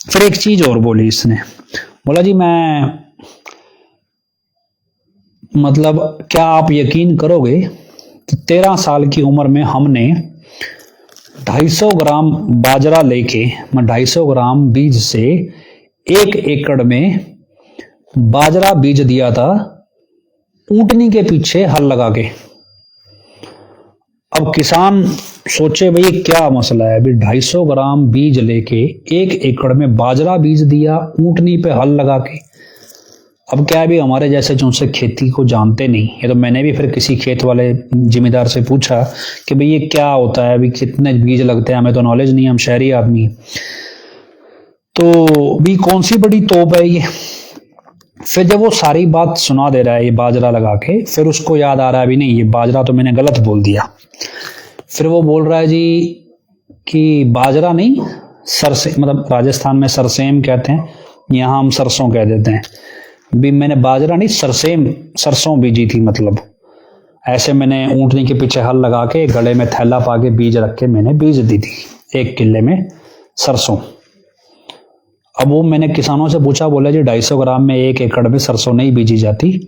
फिर एक चीज और बोली इसने, बोला जी मैं मतलब क्या आप यकीन करोगे कि 13 साल की उम्र में हमने 250 ग्राम बाजरा लेके, 250 ग्राम बीज से 1 एकड़ में बाजरा बीज दिया था ऊंटनी के पीछे हल लगा के। अब किसान सोचे भाई क्या मसला है, अभी 250 ग्राम बीज लेके 1 एकड़ में बाजरा बीज दिया ऊंटनी पे हल लगा के। अब क्या है, भी हमारे जैसे जो से खेती को जानते नहीं, ये तो मैंने भी फिर किसी खेत वाले जिम्मेदार से पूछा कि भाई ये क्या होता है, अभी कितने बीज लगते हैं, हमें तो नॉलेज नहीं है, हम शहरी आदमी। तो भी कौन सी बड़ी तोप है ये। फिर जब वो सारी बात सुना दे रहा है ये बाजरा लगा के, फिर उसको याद आ रहा है भी नहीं ये बाजरा तो मैंने गलत बोल दिया। फिर वो बोल रहा है जी कि बाजरा नहीं सरसे, मतलब राजस्थान में सरसेम कहते हैं, यहाँ हम सरसों कह देते हैं। भी मैंने बाजरा नहीं सरसेम सरसों बीजी थी, मतलब ऐसे मैंने ऊँटनी के पीछे हल लगा के गले में थैला पा के बीज रख के मैंने बीज दी थी 1 किले में सरसों। अब वो मैंने किसानों से पूछा, बोला जी 250 ग्राम में 1 एकड़ में सरसों नहीं बीजी जाती,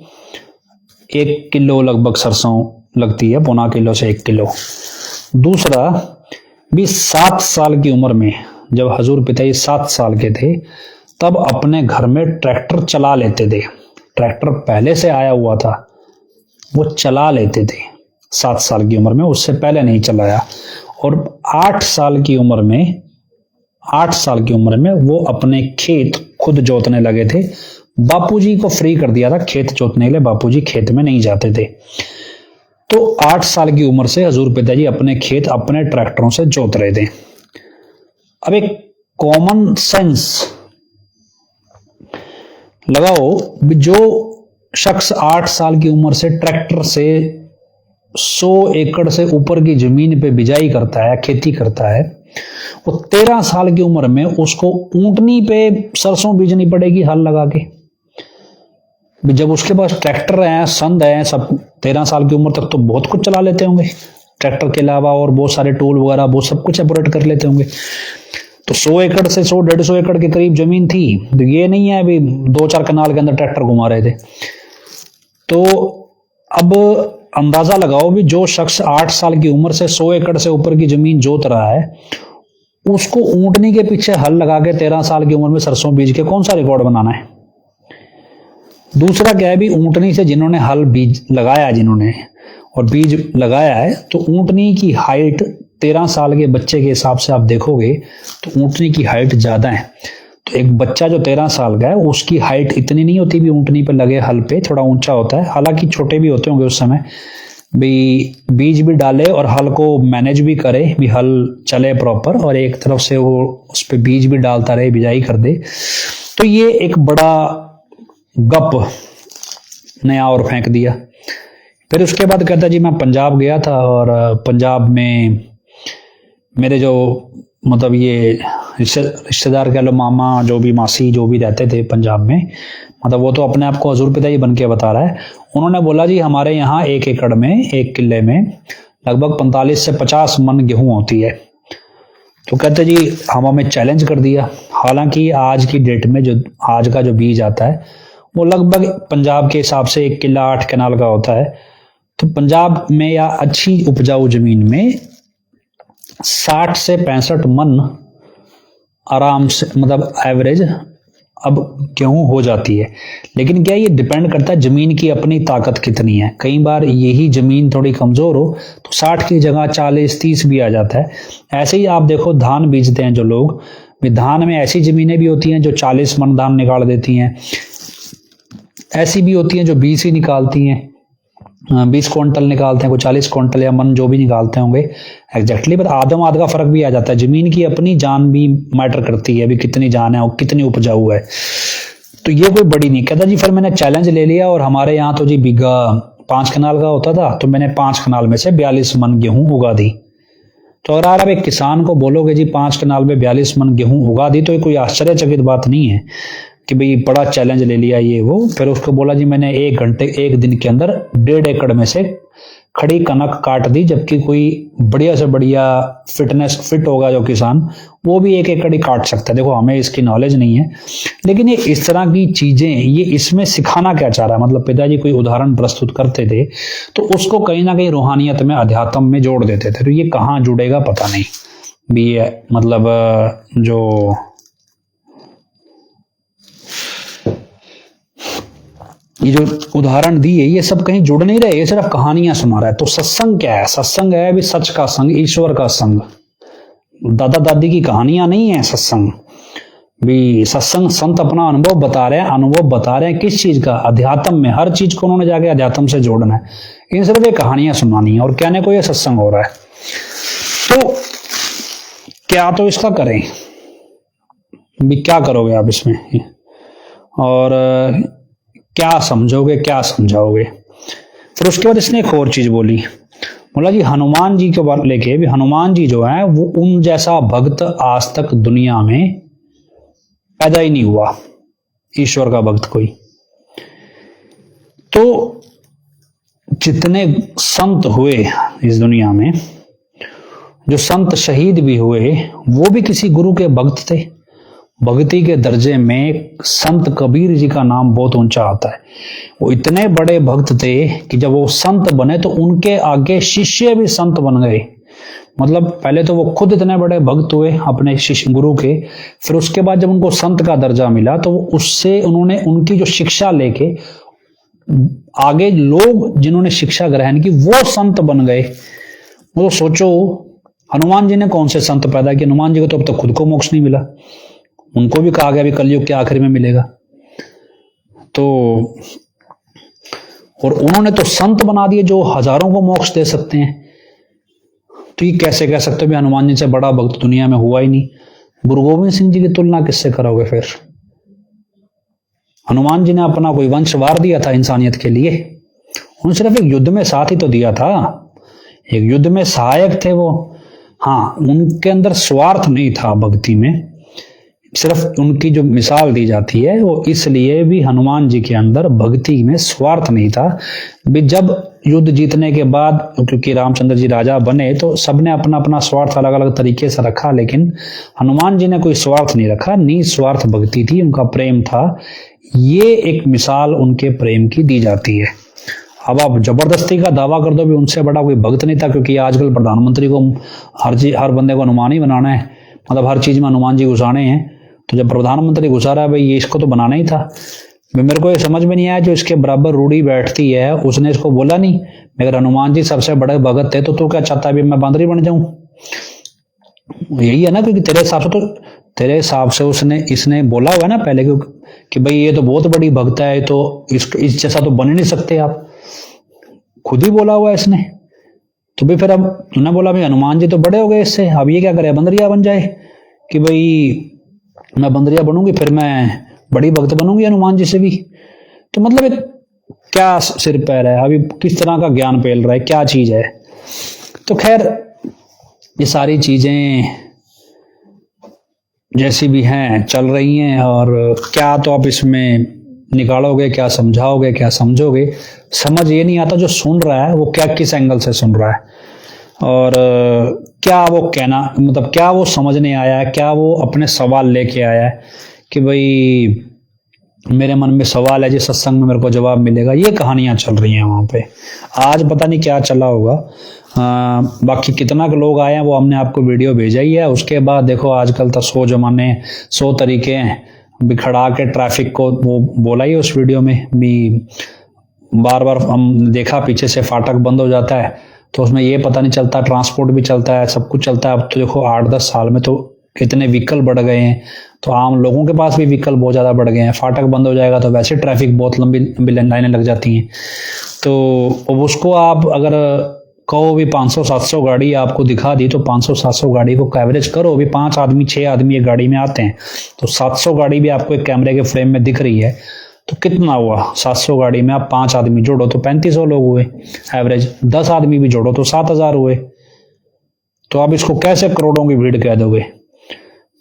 1 किलो लगभग सरसों लगती है, 0.25 किलो से 1 किलो। दूसरा भी 7 साल की उम्र में जब हजूर पिताजी 7 साल के थे तब अपने घर में ट्रैक्टर चला लेते थे। ट्रैक्टर पहले से आया हुआ था, वो चला लेते थे 7 साल की उम्र में, उससे पहले नहीं चलाया। और 8 साल की उम्र में 8 साल की उम्र में वो अपने खेत खुद जोतने लगे थे। बापूजी को फ्री कर दिया था खेत जोतने के लिए, बापूजी खेत में नहीं जाते थे। तो 8 साल की उम्र से हजूर पिताजी अपने खेत अपने ट्रैक्टरों से जोत रहे थे। अब एक कॉमन सेंस लगाओ, जो शख्स 8 साल की उम्र से ट्रैक्टर से 100 एकड़ से ऊपर की जमीन पे बिजाई करता है, खेती करता है, वो 13 साल की उम्र में उसको ऊंटनी पे सरसों बीजनी पड़ेगी हल लगा के। जब उसके पास ट्रैक्टर है, संद है, सब 13 साल की उम्र तक तो बहुत कुछ चला लेते होंगे, ट्रैक्टर के अलावा और बहुत सारे टूल वगैरह वो सब कुछ ऑपरेट कर लेते होंगे। तो 100 एकड़ से 100-150 एकड़ के करीब जमीन थी, तो ये नहीं है अभी 2-4 कनाल के अंदर ट्रैक्टर घुमा रहे थे। तो अब अंदाजा लगाओ भी जो शख्स 8 साल की उम्र से 100 एकड़ से ऊपर की जमीन जोत रहा है, उसको ऊंटनी के पीछे हल लगा के 13 साल की उम्र में सरसों बीज के कौन सा रिकॉर्ड बनाना है। दूसरा क्या है, भी ऊंटनी से जिन्होंने हल बीज लगाया, जिन्होंने और बीज लगाया है, तो ऊंटनी की हाइट 13 साल के बच्चे के हिसाब से आप देखोगे तो ऊंटनी की हाइट ज्यादा है। तो एक बच्चा जो 13 साल का है उसकी हाइट इतनी नहीं होती भी ऊंटनी पे लगे हल पे, थोड़ा ऊंचा होता है, हालांकि छोटे भी होते होंगे उस समय, भी बीज भी डाले और हल को मैनेज भी करे, भी हल चले प्रॉपर, और एक तरफ से वो उस पर बीज भी डालता रहे, बिजाई कर दे। तो ये एक बड़ा गप नया और फेंक दिया। फिर उसके बाद कहता जी मैं पंजाब गया था, और पंजाब में मेरे जो मतलब ये रिश्तेदार कह लो, मामा जो भी मासी जो भी रहते थे पंजाब में, मतलब वो तो अपने आप को हजूर पिताजी बन के बता रहा है। उन्होंने बोला जी हमारे यहाँ 1 एकड़ में 1 किले में लगभग 45 से 50 मन गेहूं होती है। तो कहते जी हम हमें चैलेंज कर दिया। हालांकि आज की डेट में जो आज का जो बीज आता है वो लगभग पंजाब के हिसाब से 1 किला 8 कनाल का होता है। तो पंजाब में या अच्छी उपजाऊ जमीन में 60 से 65 मन आराम से, मतलब एवरेज अब गेहूं हो जाती है। लेकिन क्या ये डिपेंड करता है जमीन की अपनी ताकत कितनी है। कई बार यही जमीन थोड़ी कमजोर हो तो 60 की जगह 40-30 भी आ जाता है। ऐसे ही आप देखो धान बीजते हैं जो लोग, धान में ऐसी जमीनें भी होती हैं जो 40 मन धान निकाल देती हैं, ऐसी भी होती हैं जो 20 ही निकालती हैं, 20 क्विंटल निकालते हैं, कोई 40 क्विंटल या मन जो भी निकालते होंगे एग्जैक्टली। पर आधम आध का फर्क भी आ जाता है, जमीन की अपनी जान भी मैटर करती है, अभी कितनी जान है और कितनी उपजाऊ है। तो ये कोई बड़ी नहीं। कहता जी फिर मैंने चैलेंज ले लिया, और हमारे यहाँ तो जी बीघा 5 कनाल का होता था, तो मैंने 5 कनाल में से 42 मन गेहूं उगा दी। तो अगर आप एक किसान को बोलोगे जी 5 कनाल में 42 मन गेहूं उगा दी, तो ये कोई आश्चर्यचकित बात नहीं है कि भाई बड़ा चैलेंज ले लिया ये वो। फिर उसको बोला जी मैंने 1 दिन के अंदर 1.5 एकड़ में से खड़ी कनक काट दी, जबकि कोई बढ़िया से बढ़िया फिट होगा जो किसान, वो भी 1 एकड़ ही काट सकता है। देखो हमें इसकी नॉलेज नहीं है, लेकिन ये इस तरह की चीजें, ये इसमें सिखाना क्या चाह रहा है, मतलब पिताजी कोई उदाहरण प्रस्तुत करते थे तो उसको कहीं ना कहीं रूहानियत में, अध्यात्म में जोड़ देते थे। तो ये कहाँ जुड़ेगा पता नहीं भी, ये मतलब जो ये जो उदाहरण दिए ये सब कहीं जुड़ नहीं रहे, ये सिर्फ कहानियां सुना रहा है। तो सत्संग क्या है? सत्संग है भी सच का संग, ईश्वर का संग। दादा दादी की कहानियां नहीं है सत्संग भी। सत्संग संत अपना अनुभव बता रहे हैं, अनुभव बता रहे हैं किस चीज का? अध्यात्म में। हर चीज को उन्होंने जाके अध्यात्म से जोड़ना है। इन सिर्फ ये कहानियां सुनानी है और कहने को ये सत्संग हो रहा है। तो क्या तो इसका करें भी, क्या करोगे आप इसमें और क्या समझोगे, क्या समझाओगे? फिर उसके बाद इसने एक और चीज बोली, बोला जी हनुमान जी के बारे लेके भी, हनुमान जी जो है वो उन जैसा भक्त आज तक दुनिया में पैदा ही नहीं हुआ, ईश्वर का भक्त कोई। तो जितने संत हुए इस दुनिया में, जो संत शहीद भी हुए, वो भी किसी गुरु के भक्त थे। भक्ति के दर्जे में संत कबीर जी का नाम बहुत ऊंचा आता है। वो इतने बड़े भक्त थे कि जब वो संत बने तो उनके आगे शिष्य भी संत बन गए। मतलब पहले तो वो खुद इतने बड़े भक्त हुए अपने शिष्य गुरु के, फिर उसके बाद जब उनको संत का दर्जा मिला तो उससे उन्होंने उनकी जो शिक्षा लेके आगे लोग जिन्होंने शिक्षा ग्रहण की वो संत बन गए। वो तो सोचो हनुमान जी ने कौन से संत पैदा किए? हनुमान जी को तो अब तक खुद को मोक्ष नहीं मिला, उनको भी कहा गया अभी कलयुग के आखिर में मिलेगा। तो और उन्होंने तो संत बना दिए जो हजारों को मोक्ष दे सकते हैं। तो ये कैसे कह सकते हो भी हनुमान जी से बड़ा भक्त दुनिया में हुआ ही नहीं? गुरु गोविंद सिंह जी की तुलना किससे करोगे फिर? हनुमान जी ने अपना कोई वंश वार दिया था इंसानियत के लिए? उन्होंने सिर्फ एक युद्ध में साथ ही तो दिया था, एक युद्ध में सहायक थे वो। हाँ, उनके अंदर स्वार्थ नहीं था भक्ति में, सिर्फ उनकी जो मिसाल दी जाती है वो इसलिए भी हनुमान जी के अंदर भक्ति में स्वार्थ नहीं था भी। जब युद्ध जीतने के बाद क्योंकि रामचंद्र जी राजा बने तो सबने अपना अपना स्वार्थ अलग अलग तरीके से रखा, लेकिन हनुमान जी ने कोई स्वार्थ नहीं रखा, निस्वार्थ भक्ति थी, उनका प्रेम था। ये एक मिसाल उनके प्रेम की दी जाती है। अब आप जबरदस्ती का दावा कर दो भी उनसे बड़ा कोई भक्त नहीं था, क्योंकि आजकल प्रधानमंत्री को हर बंदे को हनुमान ही बनाना है, मतलब हर चीज में हनुमान जी घुसाने हैं। तो जब प्रधानमंत्री घुसा रहा है भाई ये इसको तो बनाना ही था। मेरे को ये समझ में नहीं आया, जो इसके बराबर रूढ़ी बैठती है उसने इसको बोला नहीं मगर हनुमान जी सबसे बड़े भगत थे तो तू क्या चाहता है भी मैं बांदरी बन जाऊं? यही है ना, क्योंकि तेरे हिसाब से इसने बोला हुआ है ना पहले कि भाई ये तो बहुत बड़ी भक्त है, तो इस जैसा तो बन ही नहीं सकते आप, खुद ही बोला हुआ है इसने। तो भी फिर अब तूने बोला भाई हनुमान जी तो बड़े हो गए इससे, अब ये क्या करे बंदरिया बन जाए कि भाई मैं बंदरिया बनूंगी फिर मैं बड़ी भक्त बनूंगी हनुमान जी से भी। तो मतलब एक क्या सिर पैर है, अभी किस तरह का ज्ञान फैल रहा है, क्या चीज है? तो खैर ये सारी चीजें जैसी भी हैं चल रही हैं, और क्या तो आप इसमें निकालोगे, क्या समझाओगे, क्या समझोगे? समझ ये नहीं आता जो सुन रहा है वो क्या किस एंगल से सुन रहा है, और क्या वो कहना मतलब क्या वो समझने आया है, क्या वो अपने सवाल लेके आया है कि भाई मेरे मन में सवाल है जी सत्संग में मेरे को जवाब मिलेगा। ये कहानियां चल रही हैं वहां पे। आज पता नहीं क्या चला होगा, बाकी कितना के लोग आए हैं वो हमने आपको वीडियो भेजा ही है। उसके बाद देखो आजकल तो 100 तरीके हैं बिखड़ा के ट्रैफिक को, वो बोला ही उस वीडियो में भी। बार बार हम देखा पीछे से फाटक बंद हो जाता है तो उसमें ये पता नहीं चलता, ट्रांसपोर्ट भी चलता है, सब कुछ चलता है। अब तो देखो 8-10 साल में तो इतने व्हीकल बढ़ गए हैं, तो आम लोगों के पास भी व्हीकल बहुत ज़्यादा बढ़ गए हैं। फाटक बंद हो जाएगा तो वैसे ट्रैफिक बहुत लंबी लंबी लाइनें लग जाती हैं। तो उसको आप अगर कहो भी 500-700 गाड़ी आपको दिखा दी तो 500-700 गाड़ी को एवरेज करो भी, 5 आदमी 6 आदमी एक गाड़ी में आते हैं तो 700 गाड़ी भी आपको एक कैमरे के फ्रेम में दिख रही है तो कितना हुआ? 700 गाड़ी में आप 5 आदमी जोड़ो तो 3500 लोग हुए एवरेज, 10 आदमी भी जोड़ो तो 7000 हुए। तो आप इसको कैसे करोड़ों की भीड़ कह दोगे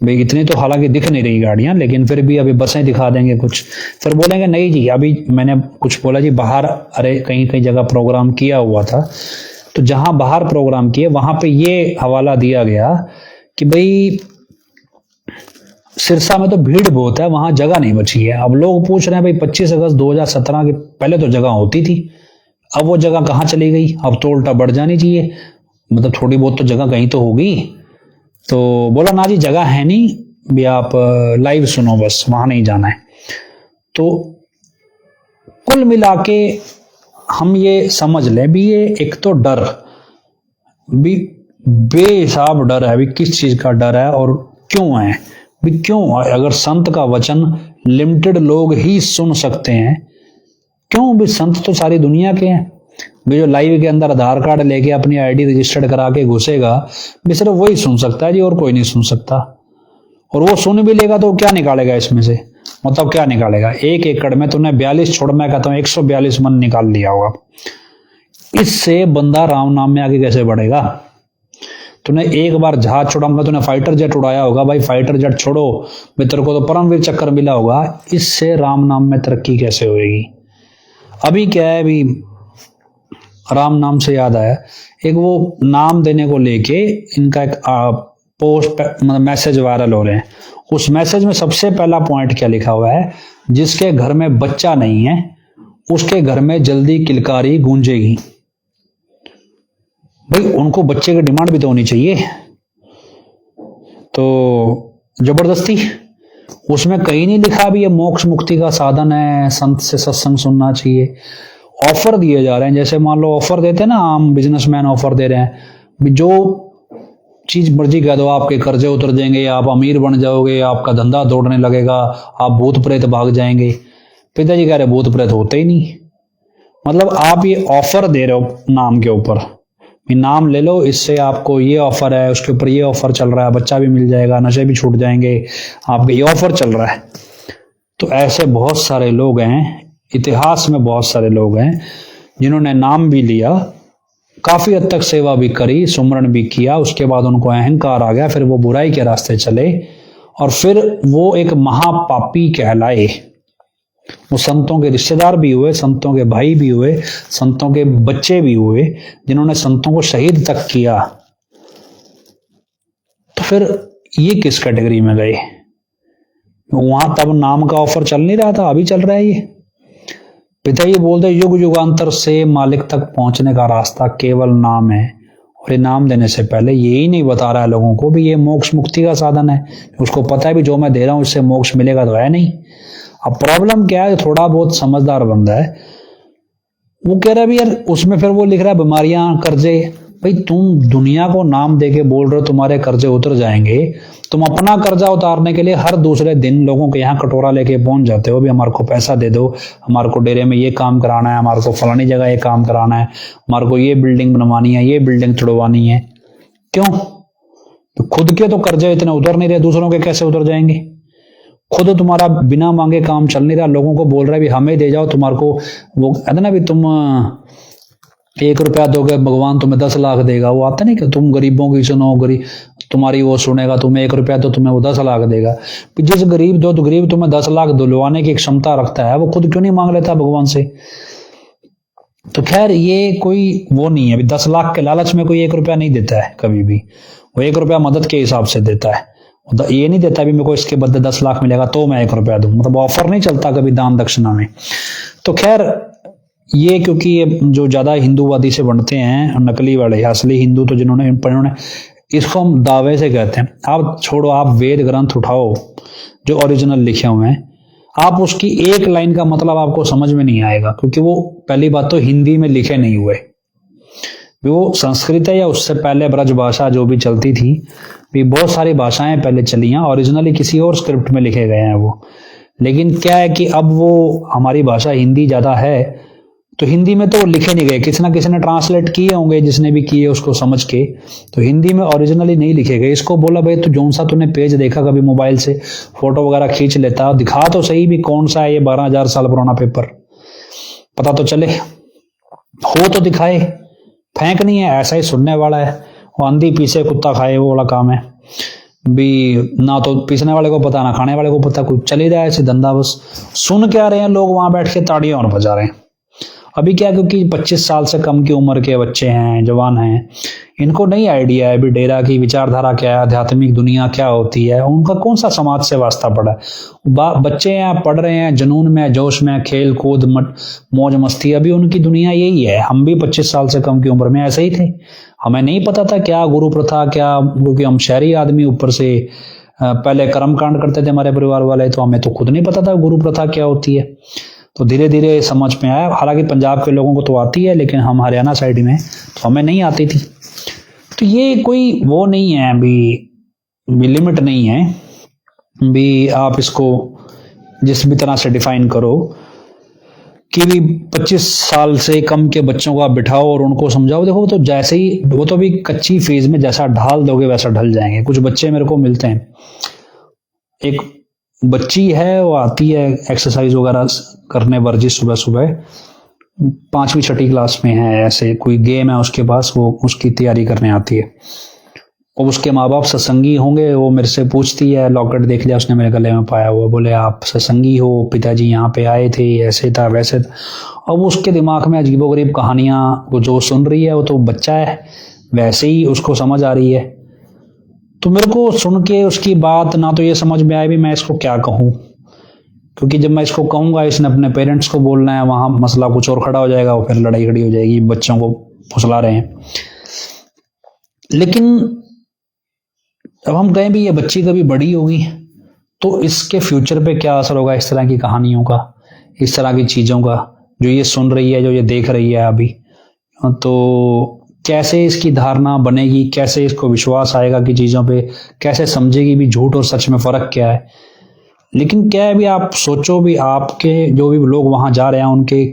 भाई? इतनी तो हालांकि दिख नहीं रही गाड़ियां, लेकिन फिर भी अभी बसें दिखा देंगे कुछ, फिर बोलेंगे नहीं जी अभी मैंने कुछ बोला जी बाहर, अरे कहीं कहीं जगह प्रोग्राम किया हुआ था तो जहां बाहर प्रोग्राम किए वहां पे ये हवाला दिया गया कि भाई सिरसा में तो भीड़ बहुत है, वहां जगह नहीं बची है। अब लोग पूछ रहे हैं भाई 25 अगस्त 2017 के पहले तो जगह होती थी, अब वो जगह कहाँ चली गई? अब तो उल्टा बढ़ जानी चाहिए, मतलब थोड़ी बहुत तो जगह कहीं तो होगी। तो बोला ना जी जगह है नहीं भी, आप लाइव सुनो बस, वहां नहीं जाना है। तो कुल मिला के हम ये समझ लें भी ये एक तो डर भी बेहिसाब डर है भी, किस चीज का डर है और क्यों है भी, क्यों अगर संत का वचन लिमिटेड लोग ही सुन सकते हैं, क्यों भी संत तो सारी दुनिया के हैं भी, जो लाइव के अंदर आधार कार्ड लेके अपनी आईडी रजिस्टर्ड करा के घुसेगा भी सिर्फ वही सुन सकता है जी, और कोई नहीं सुन सकता। और वो सुन भी लेगा तो क्या निकालेगा इसमें से, मतलब क्या निकालेगा, 1 एकड़ में तूने 42 छोड़, मैं कहता हूं 142 मन निकाल लिया होगा, इससे बंदा राम नाम में आगे कैसे बढ़ेगा। तूने एक बार जहाज छोड़ा, तूने फाइटर जेट उड़ाया होगा, भाई फाइटर जेट छोड़ो मित्र को तो परमवीर चक्कर मिला होगा, इससे राम नाम में तरक्की कैसे होगी। अभी क्या है भी, राम नाम से याद आया, एक वो नाम देने को लेके इनका एक पोस्ट मैसेज वायरल हो रहे हैं। उस मैसेज में सबसे पहला पॉइंट क्या लिखा हुआ है, जिसके घर में बच्चा नहीं है उसके घर में जल्दी किलकारी गूंजेगी। भाई उनको बच्चे की डिमांड भी तो होनी चाहिए, तो जबरदस्ती उसमें कहीं नहीं लिखा भी ये मोक्ष मुक्ति का साधन है, संत से सत्संग सुनना चाहिए। ऑफर दिए जा रहे हैं, जैसे मान लो ऑफर देते हैं ना, आम बिजनेसमैन ऑफर दे रहे हैं, जो चीज मर्जी कह दो, आपके कर्जे उतर जाएंगे, आप अमीर बन जाओगे, आपका धंधा दौड़ने लगेगा, आप भूत प्रेत भाग जाएंगे। पिताजी कह रहे भूत प्रेत होते ही नहीं, मतलब आप ये ऑफर दे रहे हो नाम के ऊपर, नाम ले लो इससे आपको ये ऑफर है, उसके ऊपर ये ऑफर चल रहा है, बच्चा भी मिल जाएगा, नशे भी छूट जाएंगे, आपके ये ऑफर चल रहा है। तो ऐसे बहुत सारे लोग हैं, इतिहास में बहुत सारे लोग हैं जिन्होंने नाम भी लिया, काफी हद तक सेवा भी करी, सुमरण भी किया, उसके बाद उनको अहंकार आ गया, फिर वो बुराई के रास्ते चले और फिर वो एक महापापी कहलाए। वो संतों के रिश्तेदार भी हुए, संतों के भाई भी हुए, संतों के बच्चे भी हुए, जिन्होंने संतों को शहीद तक किया। तो फिर ये किस कैटेगरी में गए। वहां तब नाम का ऑफर चल नहीं रहा था, अभी चल रहा है ये। पिता ये बोलते युग युगांतर से मालिक तक पहुंचने का रास्ता केवल नाम है, और ये नाम देने से पहले यही नहीं बता रहा है लोगों को भी ये मोक्ष मुक्ति का साधन है। उसको पता है भी जो मैं दे रहा हूं इससे मोक्ष मिलेगा तो है नहीं। अब प्रॉब्लम क्या है, थोड़ा बहुत समझदार बंदा है, वो कह रहा है भी यार उसमें फिर वो लिख रहा है बीमारियां, कर्जे। भाई तुम दुनिया को नाम देके बोल रहे हो तुम्हारे कर्जे उतर जाएंगे, तुम अपना कर्जा उतारने के लिए हर दूसरे दिन लोगों के यहाँ कटोरा लेके पहुंच जाते हो भी हमारे को पैसा दे दो, हमारे को डेरे में ये काम कराना है, हमारे को फलानी जगह ये काम कराना है, हमारे को ये बिल्डिंग बनवानी है, ये बिल्डिंग छुड़वानी है। क्यों? तो खुद के तो कर्जे इतने उतर नहीं रहे, दूसरों के कैसे उतर जाएंगे। खुद तुम्हारा बिना मांगे काम चल नहीं रहा, लोगों को बोल रहा है भी हमें दे जाओ, तुम्हारे को वो कहते ना भी तुम 1 रुपया दोगे भगवान तुम्हें 10 लाख देगा। वो आता नहीं कि तुम गरीबों की सुनो, गरीब तुम्हारी वो सुनेगा, तुम्हें 1 रुपया तो तुम्हें वो 10 लाख देगा। जिस गरीब दो तो गरीब तुम्हें 10 लाख दिलवाने की क्षमता रखता है, वो खुद क्यों नहीं मांग लेता भगवान से। तो खैर ये कोई वो नहीं है, 10 लाख के लालच में कोई 1 रुपया नहीं देता है कभी भी, वो 1 रुपया मदद के हिसाब से देता है। ये नहीं देता भी मेरे को इसके बदले 10 लाख मिलेगा तो मैं 1 रुपया दूं, मतलब ऑफर नहीं चलता कभी दान दक्षिणा में। तो खैर ये क्योंकि ये जो ज्यादा हिंदूवादी से बनते हैं, नकली वाले, असली हिंदू तो जिन्होंने इसको हम दावे से कहते हैं। आप छोड़ो, आप वेद ग्रंथ उठाओ जो ओरिजिनल लिखे हुए हैं, आप उसकी एक लाइन का मतलब आपको समझ में नहीं आएगा, क्योंकि वो पहली बात तो हिंदी में लिखे नहीं हुए, वो संस्कृत है या उससे पहले ब्रज भाषा जो भी चलती थी, भी बहुत सारी भाषाएं पहले चली हैं, ओरिजिनली किसी और स्क्रिप्ट में लिखे गए हैं वो। लेकिन क्या है कि अब वो हमारी भाषा हिंदी ज्यादा है, तो हिंदी में तो लिखे नहीं गए, किसी ना किसी ने ट्रांसलेट किए होंगे, जिसने भी किए उसको समझ के, तो हिंदी में ओरिजिनली नहीं लिखे गए। इसको बोला भाई तो जौन सा तूने पेज देखा कभी मोबाइल से फोटो वगैरह खींच लेता, दिखा तो सही भी कौन सा है ये 12,000 साल पुराना पेपर, पता तो चले, हो तो दिखाए, फेंक नहीं है, ऐसा ही सुनने वाला है। वो आंधी पीसे कुत्ता खाए वो वाला काम है भी, ना तो पीसने वाले को पता ना खाने वाले को पता, कुछ चल ही रहा है ऐसे धंधा, बस सुन के आ रहे हैं लोग, वहां बैठ के ताड़ियां और बजा रहे हैं। अभी क्या, क्योंकि 25 साल से कम की उम्र के बच्चे हैं, जवान हैं, इनको नहीं आइडिया है भी डेरा की विचारधारा क्या है, आध्यात्मिक दुनिया क्या होती है, उनका कौन सा समाज से वास्ता पड़ा है। बच्चे हैं, पढ़ रहे हैं, जुनून में, जोश में, खेल कूद मौज मस्ती, अभी उनकी दुनिया यही है। हम भी 25 साल से कम की उम्र में ऐसे ही थे, हमें नहीं पता था क्या गुरु प्रथा क्या, क्योंकि हम शहरी आदमी, ऊपर से पहले कर्म कांड करते थे हमारे परिवार वाले, तो हमें तो खुद नहीं पता था गुरु प्रथा क्या होती है। तो धीरे धीरे समझ में आया। हालांकि पंजाब के लोगों को तो आती है, लेकिन हम हरियाणा साइड में तो हमें नहीं आती थी। तो ये कोई वो नहीं है भी लिमिट नहीं है भी आप इसको जिस भी तरह से डिफाइन करो कि भी 25 साल से कम के बच्चों को आप बिठाओ और उनको समझाओ। देखो तो जैसे ही वो तो भी कच्ची फेज में जैसा ढाल दोगे वैसा ढल जाएंगे। कुछ बच्चे मेरे को मिलते हैं, एक बच्ची है वो आती है एक्सरसाइज वगैरह करने, वर्जिश सुबह सुबह, 5वीं 6ठी क्लास में है, ऐसे कोई गेम है उसके पास, वो उसकी तैयारी करने आती है। और उसके माँ बाप सत्संगी होंगे, वो मेरे से पूछती है, लॉकेट देख लिया उसने मेरे गले में पाया हुआ, बोले आप सत्संगी हो, पिताजी यहाँ पे आए थे, ऐसे था वैसे था। अब उसके दिमाग में अजीबोगरीब कहानियां वो जो सुन रही है, वो तो बच्चा है वैसे ही उसको समझ आ रही है। तो मेरे को सुन के उसकी बात ना तो ये समझ में आया भी मैं इसको क्या कहूँ, क्योंकि जब मैं इसको कहूँगा इसने अपने पेरेंट्स को बोलना है, वहां मसला कुछ और खड़ा हो जाएगा, वो फिर लड़ाई खड़ी हो जाएगी, बच्चों को फुसला रहे हैं। लेकिन अब हम कहें भी ये बच्ची कभी बड़ी होगी तो इसके फ्यूचर पे क्या असर होगा इस तरह की कहानियों का, इस तरह की चीज़ों का, जो ये सुन रही है, जो ये देख रही है अभी, तो कैसे इसकी धारणा बनेगी, कैसे इसको विश्वास आएगा कि चीज़ों पे, कैसे समझेगी भी झूठ और सच में फ़र्क क्या है। लेकिन क्या है भी आप सोचो भी आपके जो भी लोग वहाँ जा रहे हैं, उनके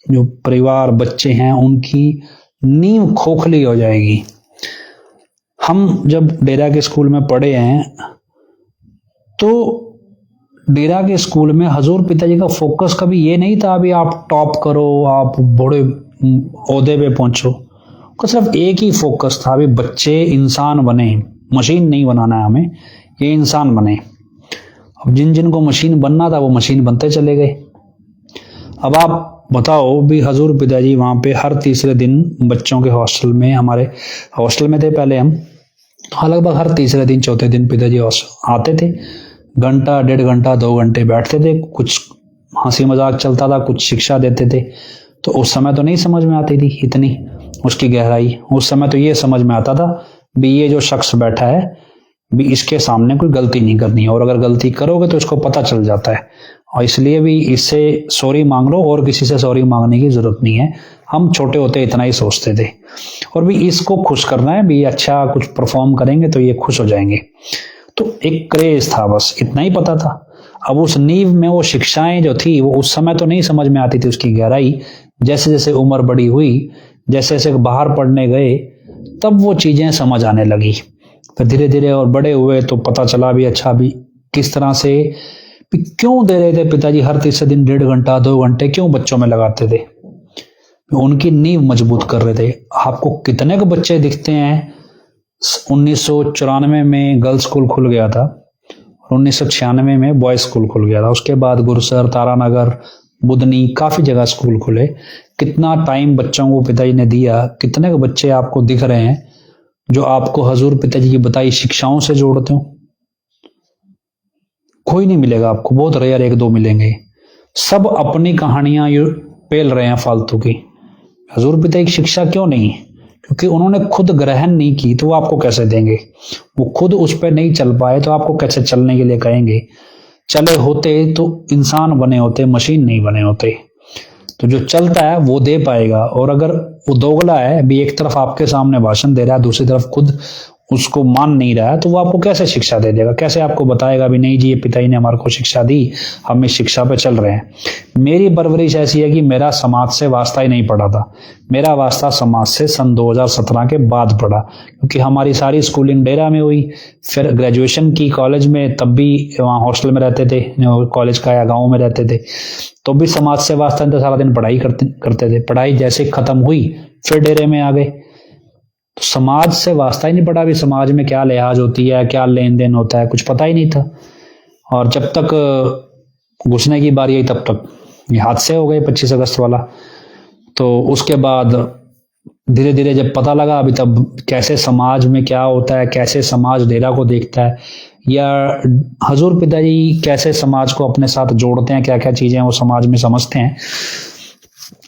जो परिवार बच्चे हैं, उनकी नींव खोखली हो जाएगी। हम जब डेरा के स्कूल में पढ़े हैं तो डेरा के स्कूल में हजूर पिताजी का फोकस कभी ये नहीं था अभी आप टॉप करो, आप बड़े ओहदे पे पहुंचो। तो सिर्फ एक ही फोकस था, अभी बच्चे इंसान बने, मशीन नहीं बनाना है हमें, ये इंसान बने। अब जिन जिन को मशीन बनना था वो मशीन बनते चले गए। अब आप बताओ भी हजूर पिताजी वहाँ पे हर तीसरे दिन बच्चों के हॉस्टल में, हमारे हॉस्टल में थे पहले हम, हाँ लगभग हर तीसरे दिन चौथे दिन पिताजी आते थे, घंटा 1.5 घंटा 2 घंटे बैठते थे, कुछ हंसी मजाक चलता था, कुछ शिक्षा देते थे। तो उस समय तो नहीं समझ में आती थी इतनी उसकी गहराई, उस समय तो ये समझ में आता था भी ये जो शख्स बैठा है भी इसके सामने कोई गलती नहीं करनी है, और अगर गलती करोगे तो इसको पता चल जाता है, और इसलिए भी इससे सॉरी मांग लो और किसी से सॉरी मांगने की जरूरत नहीं है। हम छोटे होते इतना ही सोचते थे, और भी इसको खुश करना है भी, अच्छा कुछ परफॉर्म करेंगे तो ये खुश हो जाएंगे। तो एक क्रेज था, बस इतना ही पता था। अब उस नींव में वो शिक्षाएं जो थी वो उस समय तो नहीं समझ में आती थी उसकी गहराई, जैसे जैसे उम्र बड़ी हुई, जैसे जैसे बाहर पढ़ने गए, तब वो चीजें समझ आने लगी। फिर धीरे धीरे और बड़े हुए तो पता चला भी अच्छा भी किस तरह से क्यों दे रहे थे पिताजी हर तीसरे दिन 1.5 घंटा 2 घंटे क्यों बच्चों में लगाते थे, उनकी नींव मजबूत कर रहे थे। आपको कितने के बच्चे दिखते हैं, 1994 में गर्ल्स स्कूल खुल गया था और 1996 में बॉयज स्कूल खुल गया था, उसके बाद गुरसर, तारानगर, बुधनी, काफी जगह स्कूल खुले। कितना टाइम बच्चों को पिताजी ने दिया, कितने के बच्चे आपको दिख रहे हैं जो आपको हजूर पिताजी की बताई शिक्षाओं से जोड़ते हो? कोई नहीं मिलेगा आपको, बहुत रेयर 1-2 मिलेंगे। सब अपनी कहानियां पेल रहे हैं फालतू की। हजूर पिता की शिक्षा क्यों नहीं? क्योंकि उन्होंने खुद ग्रहण नहीं की, तो वो आपको कैसे देंगे? वो खुद उस पर नहीं चल पाए तो आपको कैसे चलने के लिए कहेंगे? चले होते तो इंसान बने होते, मशीन नहीं बने होते। तो जो चलता है वो दे पाएगा, और अगर वो दोगला है, अभी एक तरफ आपके सामने भाषण दे रहा है, दूसरी तरफ खुद उसको मान नहीं रहा है, तो वो आपको कैसे शिक्षा दे देगा? कैसे आपको बताएगा भी नहीं जी ये पिताजी ने हमारे को शिक्षा दी, हम इस शिक्षा पे चल रहे हैं। मेरी परवरिश ऐसी है कि मेरा समाज से वास्ता ही नहीं पड़ा था, मेरा वास्ता समाज से सन 2017 के बाद पड़ा, क्योंकि हमारी सारी स्कूलिंग डेरा में हुई। फिर ग्रेजुएशन की कॉलेज में, तब भी वहाँ हॉस्टल में रहते थे, कॉलेज का या गाँव में रहते थे, तो भी समाज से वास्ता नहीं था, सारा दिन पढ़ाई करते थे। पढ़ाई जैसे खत्म हुई फिर डेरे में आ गए, तो समाज से वास्ता ही नहीं पड़ा, भी समाज में क्या लिहाज होती है, क्या लेन देन होता है, कुछ पता ही नहीं था। और जब तक घुसने की बारी आई तब तक ये हादसे हो गए 25 अगस्त वाला। तो उसके बाद धीरे धीरे जब पता लगा अभी तब कैसे समाज में क्या होता है, कैसे समाज डेरा को देखता है, या हजूर पिताजी कैसे समाज को अपने साथ जोड़ते हैं, क्या क्या चीजें वो समाज में समझते हैं,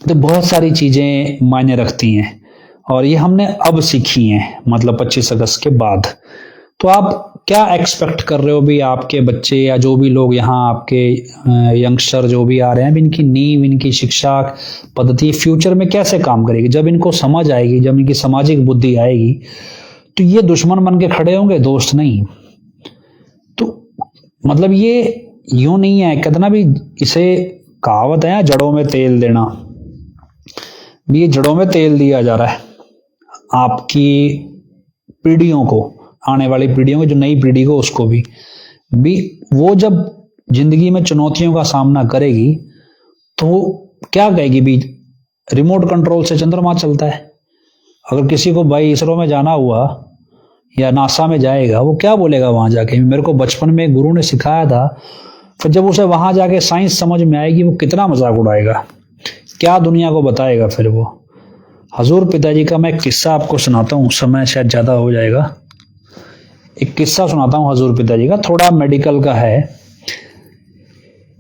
तो बहुत सारी चीजें मायने रखती हैं। और ये हमने अब सीखी हैं, मतलब 25 अगस्त के बाद। तो आप क्या एक्सपेक्ट कर रहे हो भी आपके बच्चे या जो भी लोग यहाँ आपके यंगस्टर जो भी आ रहे हैं, इनकी नींव, इनकी शिक्षा पद्धति फ्यूचर में कैसे काम करेगी? जब इनको समझ आएगी, जब इनकी सामाजिक बुद्धि आएगी, तो ये दुश्मन बन के खड़े होंगे, दोस्त नहीं। तो मतलब ये यूं नहीं है, कहते ना भी, इसे कहावत है जड़ों में तेल देना, भी ये जड़ों में तेल दिया जा रहा है आपकी पीढ़ियों को, आने वाली पीढ़ियों को, जो नई पीढ़ी को, उसको भी वो जब जिंदगी में चुनौतियों का सामना करेगी तो वो क्या कहेगी भी, रिमोट कंट्रोल से चंद्रमा चलता है। अगर किसी को भाई इसरो में जाना हुआ या नासा में जाएगा, वो क्या बोलेगा वहां जाके? मेरे को बचपन में गुरु ने सिखाया था। फिर जब उसे वहां जाके साइंस समझ में आएगी, वो कितना मजाक उड़ाएगा, क्या दुनिया को बताएगा फिर वो। हजूर पिताजी का मैं एक किस्सा आपको सुनाता हूँ, समय शायद ज्यादा हो जाएगा। एक किस्सा सुनाता हूँ हजूर पिताजी का, थोड़ा मेडिकल का है।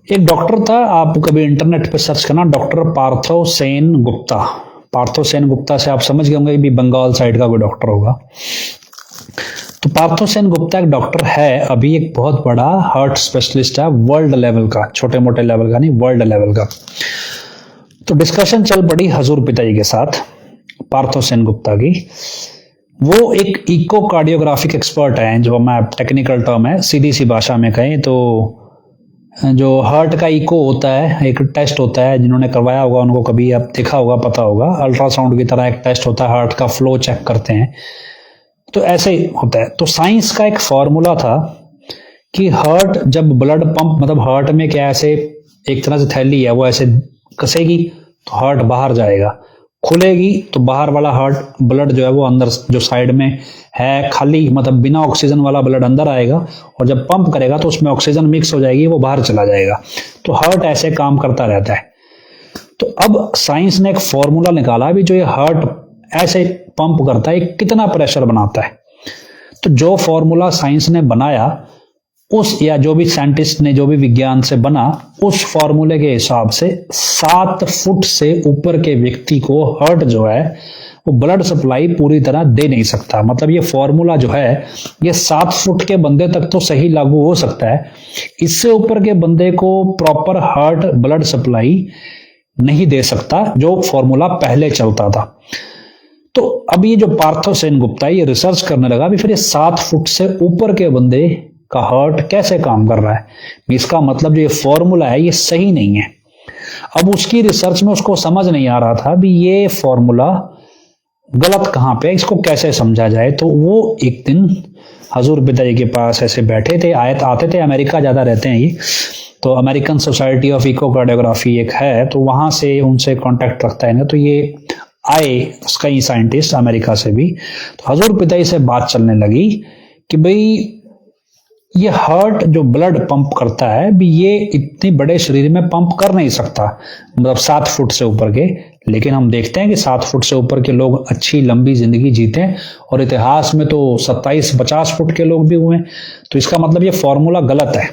एक डॉक्टर था, आप कभी इंटरनेट पे सर्च करना, डॉक्टर पार्थो सेन गुप्ता। पार्थो सेन गुप्ता से आप समझ गए होंगे भी बंगाल साइड का कोई डॉक्टर होगा। तो पार्थो सेन गुप्ता एक डॉक्टर है, अभी एक बहुत बड़ा हार्ट स्पेशलिस्ट है, वर्ल्ड लेवल का, छोटे मोटे लेवल का नहीं, वर्ल्ड लेवल का। तो डिस्कशन चल पड़ी हजूर पिताजी के साथ पार्थो सेन गुप्ता की। वो एक इकोकार्डियोग्राफिक एक्सपर्ट है, जो मैं टेक्निकल टर्म है, सीधी सी भाषा में कहें तो जो हार्ट का इको होता है, एक टेस्ट होता है, जिन्होंने करवाया होगा उनको कभी आप देखा होगा, पता होगा, अल्ट्रासाउंड की तरह एक टेस्ट होता है, हार्ट का फ्लो चेक करते हैं, तो ऐसे ही होता है। तो साइंस का एक फॉर्मूला था कि हार्ट जब ब्लड पंप, मतलब हार्ट में क्या ऐसे एक तरह से थैली है, वो ऐसे कसेगी तो हार्ट बाहर जाएगा, खुलेगी तो बाहर वाला हार्ट ब्लड जो है वो अंदर, जो साइड में है खाली, मतलब बिना ऑक्सीजन वाला ब्लड अंदर आएगा, और जब पंप करेगा तो उसमें ऑक्सीजन मिक्स हो जाएगी, वो बाहर चला जाएगा। तो हार्ट ऐसे काम करता रहता है। तो अब साइंस ने एक फॉर्मूला निकाला भी, जो ये हार्ट ऐसे पंप करता है, कितना प्रेशर बनाता है। तो जो फॉर्मूला साइंस ने बनाया, उस, या जो भी साइंटिस्ट ने, जो भी विज्ञान से बना, उस फॉर्मूले के हिसाब से 7 फुट से ऊपर के व्यक्ति को हार्ट जो है वो ब्लड सप्लाई पूरी तरह दे नहीं सकता। मतलब ये फॉर्मूला जो है ये 7 फुट के बंदे तक तो सही लागू हो सकता है, इससे ऊपर के बंदे को प्रॉपर हार्ट ब्लड सप्लाई नहीं दे सकता, जो फॉर्मूला पहले चलता था। तो अब ये जो पार्थो सेन गुप्ता है, ये रिसर्च करने लगा भी फिर ये 7 फुट से ऊपर के बंदे का हार्ट कैसे काम कर रहा है। इसका मतलब जो ये फॉर्मूला है ये सही नहीं है। अब उसकी रिसर्च में उसको समझ नहीं आ रहा था भी ये फॉर्मूला गलत कहाँ पे है, इसको कैसे समझा जाए। तो वो एक दिन हजूर पिताजी के पास ऐसे बैठे थे, आते थे, अमेरिका ज्यादा रहते हैं ये, तो अमेरिकन सोसाइटी ऑफ इकोकार्डियोग्राफी एक है, तो वहां से उनसे कांटेक्ट रखता है ना, तो ये आए कई साइंटिस्ट अमेरिका से भी। तो हजूर पिताजी से बात चलने लगी कि भाई ये हार्ट जो ब्लड पंप करता है भी, ये इतने बड़े शरीर में पंप कर नहीं सकता, मतलब 7 फुट से ऊपर के। लेकिन हम देखते हैं कि 7 फुट से ऊपर के लोग अच्छी लंबी जिंदगी जीते हैं, और इतिहास में तो 27-50 फुट के लोग भी हुए हैं। तो इसका मतलब ये फॉर्मूला गलत है।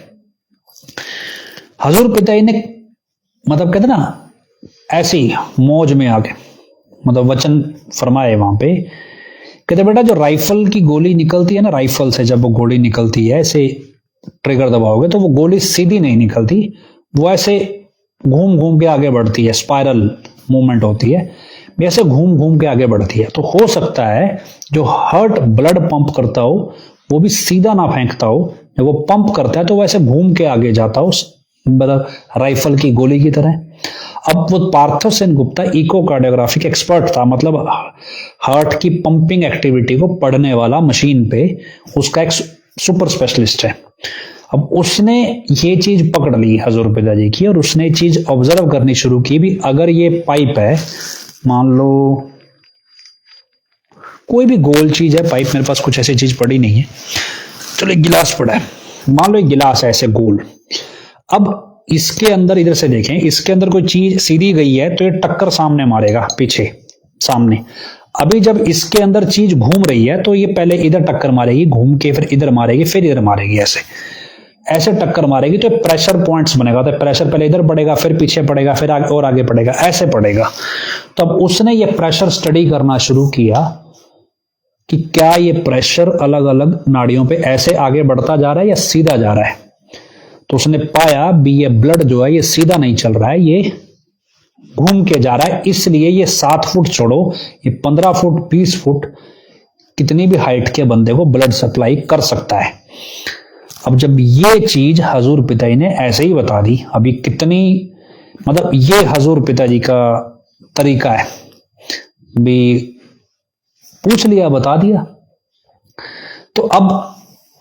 हजूर पिताजी ने, मतलब कहते ना, ऐसी मौज में आके मतलब वचन फरमाए वहां पे, कहते बेटा जो राइफल की गोली निकलती है ना, राइफल से जब वो गोली निकलती है, ऐसे ट्रिगर दबाओगे तो वो गोली सीधी नहीं निकलती, वो ऐसे घूम घूम के आगे बढ़ती है, स्पाइरल मूवमेंट होती है, ऐसे घूम घूम के आगे बढ़ती है। तो हो सकता है जो हार्ट ब्लड पंप करता हो वो भी सीधा ना फेंकता हो, जब वो पंप करता है तो वो ऐसे घूम के आगे जाता हो, मतलब राइफल की गोली की तरह। अब वो पार्थो सेन गुप्ता इकोकार्डियोग्राफिक एक्सपर्ट था, मतलब हार्ट की पंपिंग एक्टिविटी को पढ़ने वाला मशीन पे, उसका एक सुपर स्पेशलिस्ट है। अब उसने ये चीज पकड़ ली हजूर पिताजी की, और उसने चीज ऑब्जर्व करनी शुरू की भी, अगर ये पाइप है, मान लो कोई भी गोल चीज है, पाइप, मेरे पास कुछ ऐसी चीज पड़ी नहीं है, चलो एक गिलास पड़ा है, मान लो एक गिलास है ऐसे गोल। अब इसके अंदर, इधर से देखें, इसके अंदर कोई चीज सीधी गई है तो ये टक्कर सामने मारेगा, पीछे सामने। अभी जब इसके अंदर चीज घूम रही है तो ये पहले इधर टक्कर मारेगी, घूम के फिर इधर मारेगी, फिर इधर मारेगी, ऐसे ऐसे टक्कर मारेगी। तो प्रेशर पॉइंट्स बनेगा, तो प्रेशर पहले इधर पड़ेगा, फिर पीछे पड़ेगा, फिर आगे और आगे पड़ेगा, ऐसे पड़ेगा। तो अब उसने ये प्रेशर स्टडी करना शुरू किया कि क्या ये प्रेशर अलग अलग नाड़ियों पे ऐसे आगे बढ़ता जा रहा है या सीधा जा रहा है। तो उसने पाया भी ये ब्लड जो है ये सीधा नहीं चल रहा है, ये घूम के जा रहा है, इसलिए ये 7 फुट छोड़ो, ये 15 फुट 20 फुट कितनी भी हाइट के बंदे को ब्लड सप्लाई कर सकता है। अब जब ये चीज हजूर पिताजी ने ऐसे ही बता दी, अभी कितनी मतलब ये हजूर पिताजी का तरीका है, भी पूछ लिया बता दिया। तो अब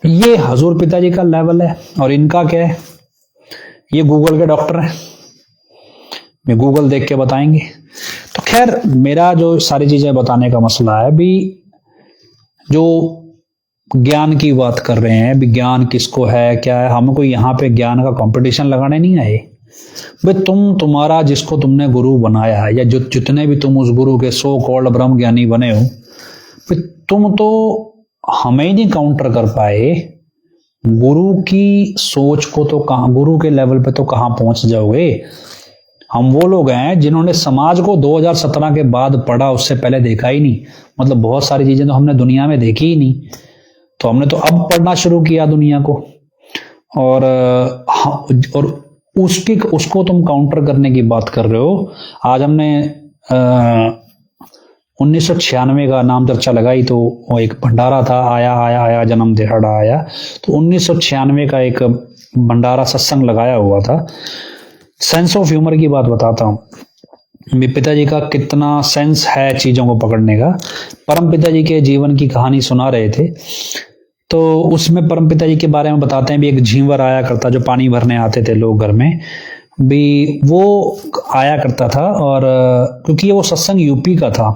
ये हजूर पिताजी का लेवल है और इनका क्या है, ये गूगल के डॉक्टर हैं, मैं गूगल देख के बताएंगे। तो खैर मेरा जो सारी चीजें बताने का मसला है भी, जो ज्ञान की बात कर रहे हैं, विज्ञान किसको है क्या है, हमको यहाँ पे ज्ञान का कंपटीशन लगाने नहीं आए भाई। तुम्हारा जिसको तुमने गुरु बनाया है या जो जितने भी तुम उस गुरु के सो कॉल्ड ब्रह्म ज्ञानी बने हो, भाई तुम तो हमें ही नहीं काउंटर कर पाए, गुरु की सोच को तो कहां, गुरु के लेवल पे तो कहां पहुंच जाओगे। हम वो लोग हैं जिन्होंने समाज को 2017 के बाद पढ़ा, उससे पहले देखा ही नहीं। मतलब बहुत सारी चीजें तो हमने दुनिया में देखी ही नहीं, तो हमने तो अब पढ़ना शुरू किया दुनिया को। और उसको तुम काउंटर करने की बात कर रहे हो। आज हमने 1996 का नाम चर्चा लगाई, तो वो एक भंडारा था, आया जन्म दिहाड़ा आया, तो 1996 का एक भंडारा सत्संग लगाया हुआ था। सेंस ऑफ ह्यूमर की बात बताता हूँ, पिताजी का कितना सेंस है चीजों को पकड़ने का। परम पिताजी के जीवन की कहानी सुना रहे थे, तो उसमें परम पिताजी के बारे में बताते हैं भी एक झींवर आया करता, जो पानी भरने आते थे लोग घर में भी, वो आया करता था। और क्योंकि वो सत्संग यूपी का था,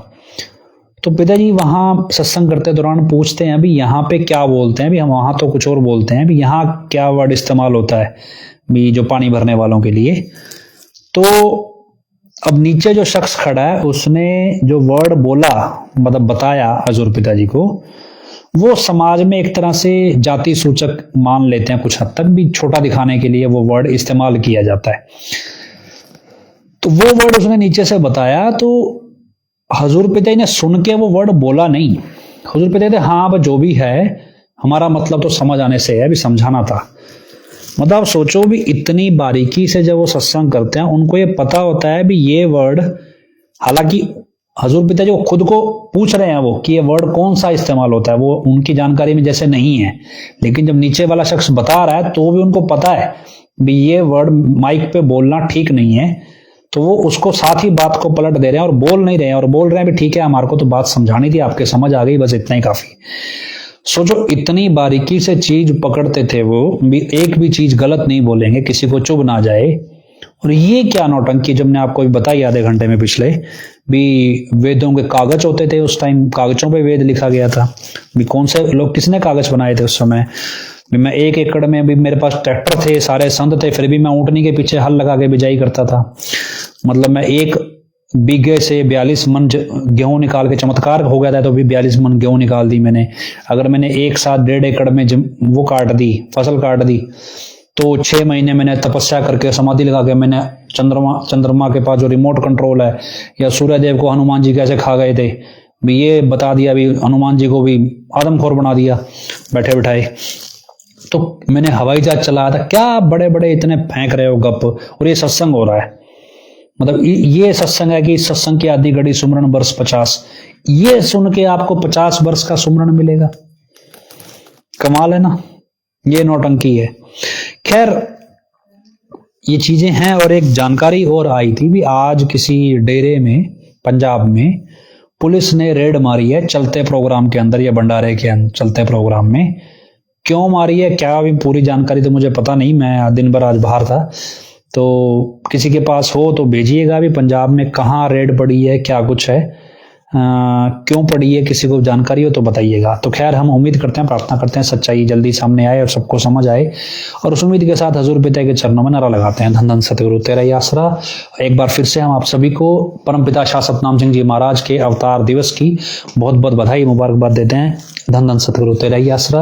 तो पिताजी वहां सत्संग करते दौरान पूछते हैं भी यहाँ पे क्या बोलते हैं, भी हम वहां तो कुछ और बोलते हैं, भी यहाँ क्या वर्ड इस्तेमाल होता है भी जो पानी भरने वालों के लिए। तो अब नीचे जो शख्स खड़ा है उसने जो वर्ड बोला, मतलब बताया हजूर पिताजी को, वो समाज में एक तरह से जाति सूचक मान लेते हैं, कुछ हद तक भी छोटा दिखाने के लिए वो वर्ड इस्तेमाल किया जाता है। तो वो वर्ड उसने नीचे से बताया, तो हजूर पिताजी ने सुन के वो वर्ड बोला नहीं। हजूर पिताजी हाँ जो भी है हमारा मतलब तो समझ आने से है, भी समझाना था। मतलब आप सोचो भी इतनी बारीकी से जब वो सत्संग करते हैं, उनको ये पता होता है भी ये वर्ड, हालांकि हजूर पिताजी वो खुद को पूछ रहे हैं वो कि ये वर्ड कौन सा इस्तेमाल होता है, वो उनकी जानकारी में जैसे नहीं है, लेकिन जब नीचे वाला शख्स बता रहा है तो भी उनको पता है भी ये वर्ड माइक पे बोलना ठीक नहीं है, तो वो उसको साथ ही बात को पलट दे रहे हैं और बोल नहीं रहे हैं, और बोल रहे हैं भी ठीक है हमारे को तो बात समझानी थी, आपके समझ आ गई, बस इतना ही काफी। सोचो इतनी बारीकी से चीज पकड़ते थे वो, एक भी चीज गलत नहीं बोलेंगे, किसी को चुभ ना जाए। और ये क्या नौटंकी जब मैंने आपको बताई आधे घंटे में पिछले, भी वेदों के कागज होते थे उस टाइम, कागजों पे वेद लिखा गया था। भी कौन से लोग, किसने कागज बनाए थे उस समय। भी मैं 1 एकड़ में भी मेरे पास ट्रैक्टर थे, सारे संद थे, फिर भी मैं ऊँटनी के पीछे हल लगा के बिजाई करता था। मतलब मैं 1 बीघे से 42 मन गेहूं निकाल के, चमत्कार हो गया था तो भी 42 मन गेहूं निकाल दी मैंने। अगर मैंने एक साथ 1.5 एकड़ में वो काट दी, फसल काट दी, तो 6 महीने मैंने तपस्या करके समाधि लगा के मैंने चंद्रमा के पास जो रिमोट कंट्रोल है, या सूर्य देव को हनुमान जी कैसे खा गए थे भी ये बता दिया, भी हनुमान जी को भी आदमखोर बना दिया बैठे बैठाए। तो मैंने हवाई जहाज चलाया था। क्या बड़े बड़े इतने फेंक रहे हो गप, और ये सत्संग हो रहा है। मतलब ये सत्संग है कि सत्संग की आधी घड़ी सुमरन वर्ष 50, ये सुन के आपको 50 वर्ष का सुमरन मिलेगा। कमाल है ना, ये नौटंकी है। खैर ये चीजें हैं। और एक जानकारी और आई थी भी, आज किसी डेरे में पंजाब में पुलिस ने रेड मारी है चलते प्रोग्राम के अंदर, या भंडारे के चलते प्रोग्राम में। क्यों मारी है क्या, अभी पूरी जानकारी तो मुझे पता नहीं, मैं दिन भर आज बाहर था, तो किसी के पास हो तो भेजिएगा भी पंजाब में कहाँ रेड पड़ी है, क्या कुछ है, क्यों पड़ी है, किसी को जानकारी हो तो बताइएगा। तो खैर हम उम्मीद करते हैं, प्रार्थना करते हैं सच्चाई जल्दी सामने आए और सबको समझ आए, और उस उम्मीद के साथ हजूर पिता के चरणों में नारा लगाते हैं, धन धन सतगुरु तेरा ही आसरा। एक बार फिर से हम आप सभी को परमपिता शाह सतनाम सिंह जी महाराज के अवतार दिवस की बहुत बहुत बधाई मुबारकबाद देते हैं। धन धन सतगुरु तेरा ही आसरा।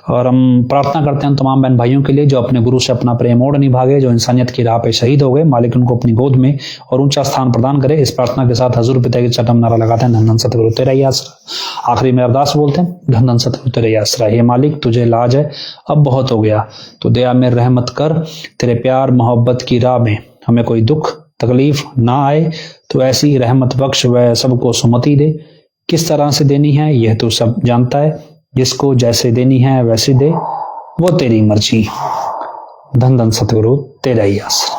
और हम प्रार्थना करते हैं तमाम बहन भाइयों के लिए जो अपने गुरु से अपना प्रेम और निभागे, जो इंसानियत की राह पे शहीद हो गए, मालिक उनको अपनी गोद में और ऊंचा स्थान प्रदान करे। इस प्रार्थना के साथ हजूर पिता के चरण में नारा लगाते हैं, हैं धन धन सतगुरु तेरा ही आसरा। आखिरी में अरदास बोलते हैं, धन धन सतगुरु तेरा ही आसरा। हे मालिक तुझे लाज है, अब बहुत हो गया, तो दया में रहमत कर, तेरे प्यार मोहब्बत की राह में हमें कोई दुख तकलीफ ना आए, तो ऐसी रहमत बख्श व सबको सुमति दे। किस तरह से देनी है यह तो सब जानता है, जिसको जैसे देनी है वैसे दे, वो तेरी मर्जी। धन धन सतगुरु तेरा ही आसरा।